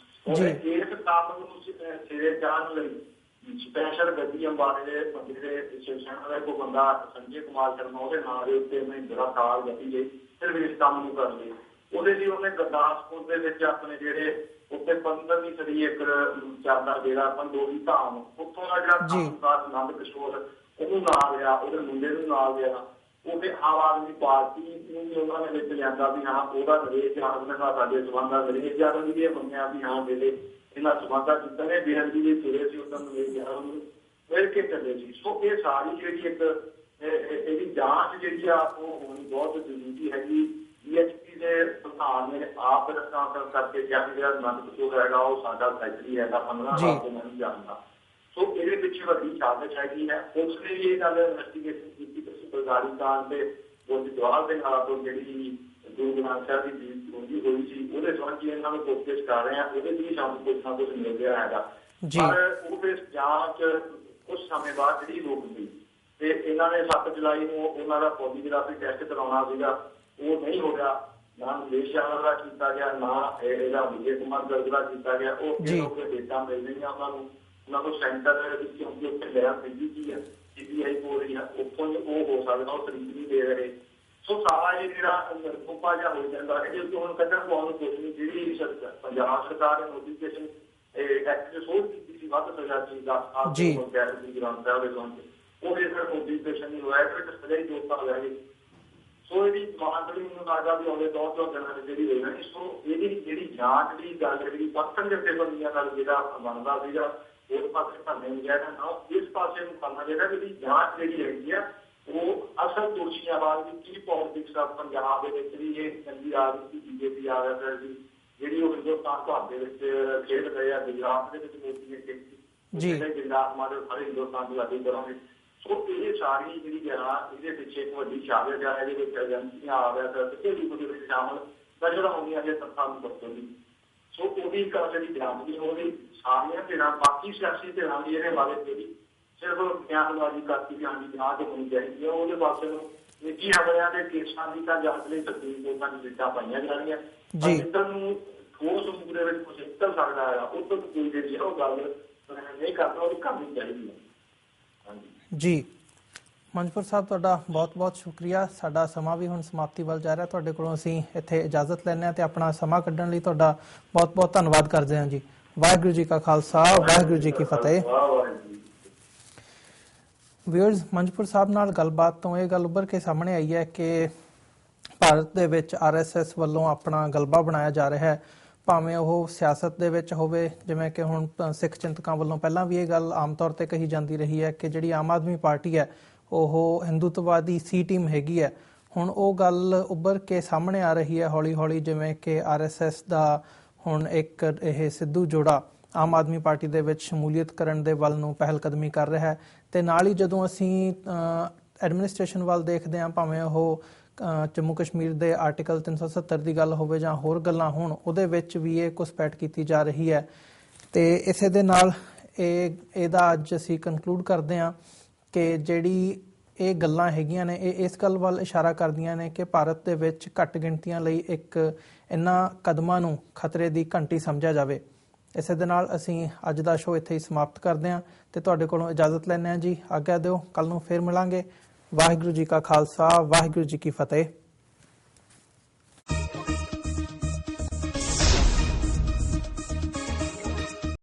ਉਹਨੇ ਇਸ ਕੰਮ ਨੂੰ ਸਿਰੇ ਚਾੜਨ ਲਈ ਸਪੈਸ਼ਲ ਗੱਡੀ ਅੰਬਾਲੇ ਦੇ ਬੰਦੇ ਦੇ ਸ਼ਿਵ ਸੈਨਾ ਦਾ ਕੋਈ ਬੰਦਾ ਸੰਜੇ ਕੁਮਾਰ ਸ਼ਰਮਾ ਉਹਦੇ ਨਾਂ ਦੇ ਉੱਤੇ ਉਹਨੇ ਜਿਹੜਾ ਕਾਰ ਗੱਡੀ ਗਈ ਸਿਰਫ ਇਸ ਕੰਮ ਨੂੰ ਕਰ ਲਈ। ਉਹਦੇ ਲਈ ਉਹਨੇ ਗੁਰਦਾਸਪੁਰ ਦੇ ਵਿੱਚ ਆਪਣੇ ਜਿਹੜੇ ਉੱਤੇ 15ਵੀਂ ਸਦੀ ਇੱਕ ਚੱਲਦਾ ਜਿਹੜਾ ਪੰਡੋਰੀ ਧਾਮ ਉੱਥੋਂ ਦਾ ਜਿਹੜਾ ਕਾਮਕਾਜ ਆਨੰਦ ਕਿਸ਼ੋਰ ਉਹਨੂੰ ਨਾਲ ਲਿਆ, ਉਹਦੇ ਮੁੰਡੇ ਨੂੰ ਨਾਲ ਲਿਆ, ਉਹਦੇ ਆਮ ਆਦਮੀ ਪਾਰਟੀ ਨੂੰ ਵੀ ਉਹਨਾਂ ਨੇ ਵਿੱਚ ਲਿਆਂਦਾ ਵੀ ਹਾਂ ਉਹਦਾ ਨਰੇਸ਼ ਯਾਦਵ ਨਾਲ ਸਾਡੇ ਸਬੰਧਾਂ ਨਰੇਸ਼ ਯਾਦਵ ਵੀ ਇਹ ਮੰਨਿਆ ਵੀ ਹਾਂ ਮੇਰੇ ਇਹਨਾਂ ਸਬੰਧਾਂ ਕੀਤਾ ਨੇ ਬੇਅਦਬੀ ਦੇ ਤੁਰੇ ਸੀ ਉਦੋਂ ਨਰੇਸ਼ ਯਾਦਵ ਨੂੰ ਮਿਲ ਕੇ ਚੱਲੇ ਸੀ। ਸੋ ਇਹ ਸਾਰੀ ਜਿਹੜੀ ਇੱਕ ਇਹਦੀ ਜਾਂਚ ਜਿਹੜੀ ਆ ਉਹ ਹੋਣੀ ਬਹੁਤ ਜ਼ਰੂਰੀ ਹੈਗੀ। DHP ਦੇ ਪ੍ਰਧਾਨ ਨੇ ਆਪ ਰਸਤਾ ਕਰਕੇ ਕਿਹਾ ਜਿਹੜਾ ਨੰਦ ਹੈਗਾ ਉਹ ਸਾਡਾ ਸੈਕਟਰੀ ਹੈਗਾ 15 ਸਾਲ ਤੋਂ ਨਹੀਂ ਜਾਣਦਾ। ਸੋ ਇਹਦੇ ਪਿੱਛੇ ਵੱਡੀ ਸਾਜ਼ਿਸ਼ ਹੈਗੀ ਹੈ। ਉਸ ਨੇ ਇਹ ਗੱਲ ਇਨਵੈਸਟੀਗੇਸ਼ਨ ਕੀਤੀ ਕਿ ਸਰਕਾਰੀ ਕਾਂਡ ਤੇ ਉਹ ਜਵਾਬ ਦੇ ਨਾਲ ਤੋਂ ਜਿਹੜੀ ਗੁਰੂ ਗ੍ਰੰਥ ਸਾਹਿਬ ਦੀ ਹੋਈ ਸੀ ਉਹਦੇ ਸੰਬੰਧ ਇਹਨਾਂ ਨੂੰ ਕੋਸ਼ਿਸ਼ ਕਰ ਰਹੇ ਆ, ਉਹਦੇ ਵੀ ਸਾਨੂੰ ਕੁਛ ਨਾ ਕੁਛ ਮਿਲ ਰਿਹਾ ਹੈਗਾ। ਪਰ ਉਹ ਫਿਰ ਜਾਂਚ ਕੁਝ ਸਮੇਂ ਬਾਅਦ ਜਿਹੜੀ ਰੁਕ ਗਈ ਤੇ ਇਹਨਾਂ ਨੇ 7 ਜੁਲਾਈ ਨੂੰ ਉਹਨਾਂ ਦਾ ਪੋਲੀਗ੍ਰਾਫੀ ਟੈਸਟ ਕਰਾਉਣਾ ਸੀਗਾ, ਉਹ ਨਹੀਂ ਹੋ ਰਿਹਾ। ਨਾ ਨਰੇਸ਼ ਯਾਦਵ ਦਾ ਕੀਤਾ ਗਿਆ, ਨਾ ਇਹਦਾ ਵਿਜੇ ਕੁਮਾਰ ਗਰਗ ਦਾ ਕੀਤਾ ਗਿਆ। ਉਹ ਡੇਟਾ ਮਿਲ ਰਹੀਆਂ ਉਹਨਾਂ ਨੂੰ ਸੈਂਟਰ ਵਿੱਚ ਕਿਉਂਕਿ ਉੱਥੇ ਲੈਬ ਮਿਲੀ ਕੀ ਹੈ CBI ਹੋ ਰਹੀ ਹੈ, ਉੱਥੋਂ ਉਹ ਹੋ ਸਕਦਾ ਉਹ ਤਰੀਕ ਨਹੀਂ ਦੇ ਰਹੇ। ਸੋ ਸਾਰਾ ਇਹ ਜਿਹੜਾ ਰੁਪਾ ਜਿਹਾ ਹੋ ਜਾਂਦਾ ਇਹਦੇ ਉੱਤੇ ਹੁਣ ਕੱਢਣ ਪਾਉਣ ਨੂੰ ਕੁਛ ਨਹੀਂ। ਜਿਹੜੀ ਪੰਜਾਬ ਸਰਕਾਰ ਨੇ ਨੋਟੀਫਿਕੇਸ਼ਨ ਐਕਟ ਸੋਧ ਕੀਤੀ ਸੀ ਵੱਧ ਸਜ਼ਾ ਦੀ 10 ਸਾਲ ਤੋਂ ਗੈਰ ਗ੍ਰੰਥ ਸਾਹਿਬ ਦੇ ਸੰਬੰਧ ਉਹ ਇਹ ਫਿਰ ਨੋਟੀਫਿਕੇਸ਼ਨ ਨਹੀਂ ਹੋਇਆ ਫਿਰ ਸਜ਼ਾ ਹੀ 2 ਸਾਲ ਰਹਿ ਗਈ। ਸੋ ਇਹਦੀ ਮਾਨਦਲੀ ਨੂੰ ਲੱਗਦਾ ਵੀ ਆਉਂਦੇ 2 ਦਿਨਾਂ ਦੀ ਜਿਹੜੀ ਹੋਈ ਨਹੀਂ। ਸੋ ਇਹਦੀ ਜਿਹੜੀ ਜਾਂਚ ਦੀ ਗੱਲ ਜਿਹੜੀ ਪਰਸਨ ਦੇ ਬੰਦੀਆਂ ਨਾਲ ਜਿਹੜਾ ਬਣਦਾ ਸੀਗਾ ਉਸ ਪਾਸੇ ਧਰਨੇ ਨੂੰ ਗਿਆ ਨਾ ਇਸ ਪਾਸੇ ਨੂੰ ਕਰਨਾ ਜਿਹੜਾ ਜਿਹੜੀ ਜਾਂਚ ਜਿਹੜੀ ਹੈਗੀ ਆ ਉਹ ਅਸਲ ਦੋਸ਼ੀਆਂ ਬਾਅਦ ਵੀ ਕੀ ਪੋਲਿਟਿਕਸ ਆਫ ਪੰਜਾਬ ਦੇ ਵਿੱਚ ਵੀ ਇਹ ਚੰਗੀ ਰਾਜਨੀਤੀ BJP ਆ ਰਿਹਾ ਸੀ ਜਿਹੜੀ ਉਹ ਹਿੰਦੁਸਤਾਨ ਭਾਰਤ ਦੇ ਵਿੱਚ ਖੇਡ ਰਹੇ ਆ। ਗੁਜਰਾਤ ਦੇ ਵਿੱਚ ਮੋਦੀ ਨੇ ਕੀਤੀ ਗੁਜਰਾਤ ਮਾਡਲ ਸਾਰੇ ਹਿੰਦੁਸਤਾਨ ਦੀ ਲਾਗੂ ਕਰਾਂਗੇ। ਸੋ ਇਹ ਸਾਰੀ ਜਿਹੜੀ ਆ ਇਹਦੇ ਪਿੱਛੇ ਇੱਕ ਵੱਡੀ ਸਾਜ਼ਿਸ਼ ਆ। ਇਹਦੇ ਵਿੱਚ ਏਜੰਸੀਆਂ ਆ ਰਿਹਾ ਤਾਂ ਕਿਸੇ ਵੀ ਉਹਦੇ ਵਿੱਚ ਸ਼ਾਮਲ ਨਜ਼ਰ ਆਉਂਦੀਆਂ ਜੇ ਤੱਥਾਂ ਨੂੰ ਦੱਸੋ ਜੀ। ਸੋ ਉਹਦੀ ਗੱਲ ਜਿਹੜੀ ਜਾਂਚ ਨਹੀਂ ਹੋ ਰਹੀ। ਸਾਰੀਆਂ ਧਿਰਾਂ ਬਾਕੀ ਸਿਆਸੀ ਧਿਰਾਂ ਦੀ ਇਹਦੇ ਬਾਰੇ ਜਿਹੜੀ ਸਿਰਫ ਬਿਆਨਬਾਜ਼ੀ ਕਰਤੀ ਜਾਂਦੀ ਜਾਂਚ ਹੋਣੀ ਚਾਹੀਦੀ ਹੈ। ਉਹਦੇ ਪਾਸੇ ਨੂੰ ਨਿੱਜੀ ਹਮਲਿਆਂ ਦੇ ਕੇਸਾਂ ਦੀ ਤਾਂ ਜਾਂਚ ਲਈ ਸੁਪਰੀਮ ਕੋਰਟਾਂ ਦੀ ਡੇਟਾ ਪਾਈਆਂ ਜਾ ਰਹੀਆਂ। ਜਿੱਦਾਂ ਨੂੰ ਠੋਸ ਮੂਰੇ ਵਿੱਚ ਕੁਝ ਨਿਕਲ ਸਕਦਾ ਹੈ ਉਹ ਤੋਂ ਕੋਈ ਜਿਹੜੀ ਉਹ ਗੱਲ ਨਹੀਂ ਕਰਦਾ ਉਹ ਕਰਨੀ ਚਾਹੀਦੀ ਹੈ। ਜੀ ਮੰਜਪੁਰ ਸਾਹਿਬ ਤੁਹਾਡਾ ਬਹੁਤ-ਬਹੁਤ ਸ਼ੁਕਰੀਆ। ਸਾਡਾ ਸਮਾਂ ਵੀ ਹੁਣ ਸਮਾਪਤੀ ਵੱਲ ਜਾ ਰਿਹਾ। ਤੁਹਾਡੇ ਕੋਲੋਂ ਅਸੀਂ ਇੱਥੇ ਇਜਾਜ਼ਤ ਲੈਂਦੇ ਹਾਂ ਤੇ ਆਪਣਾ ਸਮਾਂ ਕੱਢਣ ਲਈ ਤੁਹਾਡਾ ਬਹੁਤ-ਬਹੁਤ ਧੰਨਵਾਦ ਕਰਦੇ ਹਾਂ ਜੀ। ਵਾਹਿਗੁਰੂ ਜੀ ਕਾ ਖਾਲਸਾ, ਵਾਹਿਗੁਰੂ ਜੀ ਕੀ ਫਤਿਹ। ਵਿਊਅਰਸ, ਮੰਜਪੁਰ ਸਾਹਿਬ ਨਾਲ ਗੱਲਬਾਤ ਤੋਂ ਇਹ ਗੱਲ ਉੱਭਰ ਕੇ ਸਾਹਮਣੇ ਆਈ ਹੈ ਕਿ ਭਾਰਤ ਦੇ ਵਿੱਚ RSS ਵੱਲੋਂ ਆਪਣਾ ਗਲਬਾ ਬਣਾਇਆ ਜਾ ਰਿਹਾ ਹੈ। ਭਾਵੇਂ ਉਹ ਸਿਆਸਤ ਦੇ ਵਿੱਚ ਹੋਵੇ, ਜਿਵੇਂ ਕਿ ਹੁਣ ਸਿੱਖ ਚਿੰਤਕਾਂ ਵੱਲੋਂ ਪਹਿਲਾਂ ਵੀ ਇਹ ਗੱਲ ਆਮ ਤੌਰ ਤੇ ਕਹੀ ਜਾਂਦੀ ਰਹੀ ਹੈ ਕਿ ਜਿਹੜੀ ਆਮ ਆਦਮੀ ਪਾਰਟੀ ਹੈ ਉਹ ਹਿੰਦੂਤਵਾਦੀ C ਟੀਮ ਹੈਗੀ ਹੈ। ਹੁਣ ਉਹ ਗੱਲ ਉੱਭਰ ਕੇ ਸਾਹਮਣੇ ਆ ਰਹੀ ਹੈ ਹੌਲੀ ਹੌਲੀ, ਜਿਵੇਂ ਕਿ RSS ਦਾ ਹੁਣ ਇੱਕ ਇਹ ਸਿੱਧੂ ਜੋੜਾ ਆਮ ਆਦਮੀ ਪਾਰਟੀ ਦੇ ਵਿੱਚ ਸ਼ਮੂਲੀਅਤ ਕਰਨ ਦੇ ਵੱਲ ਨੂੰ ਪਹਿਲ ਕਦਮੀ ਕਰ ਰਿਹਾ ਹੈ। ਤੇ ਨਾਲ ਹੀ ਜਦੋਂ ਅਸੀਂ ਐਡਮਿਨਿਸਟ੍ਰੇਸ਼ਨ ਵੱਲ ਦੇਖਦੇ ਹਾਂ, ਭਾਵੇਂ ਉਹ ਜੰਮੂ ਕਸ਼ਮੀਰ ਦੇ ਆਰਟੀਕਲ 370 ਦੀ ਗੱਲ ਹੋਵੇ ਜਾਂ ਹੋਰ ਗੱਲਾਂ ਹੋਣ, ਉਹਦੇ ਵਿੱਚ ਵੀ ਇਹ ਘੁਸਪੈਠ ਕੀਤੀ ਜਾ ਰਹੀ ਹੈ। ਤੇ ਇਸੇ ਦੇ ਨਾਲ ਇਹਦਾ ਅੱਜ ਅਸੀਂ ਕਨਕਲੂਡ ਕਰਦੇ ਹਾਂ ਕਿ ਜਿਹੜੀ ਇਹ ਗੱਲਾਂ ਹੈਗੀਆਂ ਨੇ ਇਹ ਇਸ ਗੱਲ ਵੱਲ ਇਸ਼ਾਰਾ ਕਰਦੀਆਂ ਨੇ ਕਿ ਭਾਰਤ ਦੇ ਵਿੱਚ ਘੱਟ ਗਿਣਤੀਆਂ ਲਈ ਇੱਕ ਇਹਨਾਂ ਕਦਮਾਂ ਨੂੰ ਖਤਰੇ ਦੀ ਘੰਟੀ ਸਮਝਿਆ ਜਾਵੇ। ਇਸੇ ਦੇ ਨਾਲ ਅਸੀਂ ਅੱਜ ਦਾ ਸ਼ੋਅ ਇੱਥੇ ਹੀ ਸਮਾਪਤ ਕਰਦੇ ਹਾਂ ਤੇ ਤੁਹਾਡੇ ਕੋਲੋਂ ਇਜਾਜ਼ਤ ਲੈਂਦੇ ਹਾਂ ਜੀ। ਆਗਿਆ ਦਿਓ, ਕੱਲ ਨੂੰ ਫੇਰ ਮਿਲਾਂਗੇ। ਵਾਹਿਗੁਰੂ ਜੀ ਕਾ ਖਾਲਸਾ, ਵਾਹਿਗੁਰੂ ਜੀ ਕੀ ਫਤਿਹ।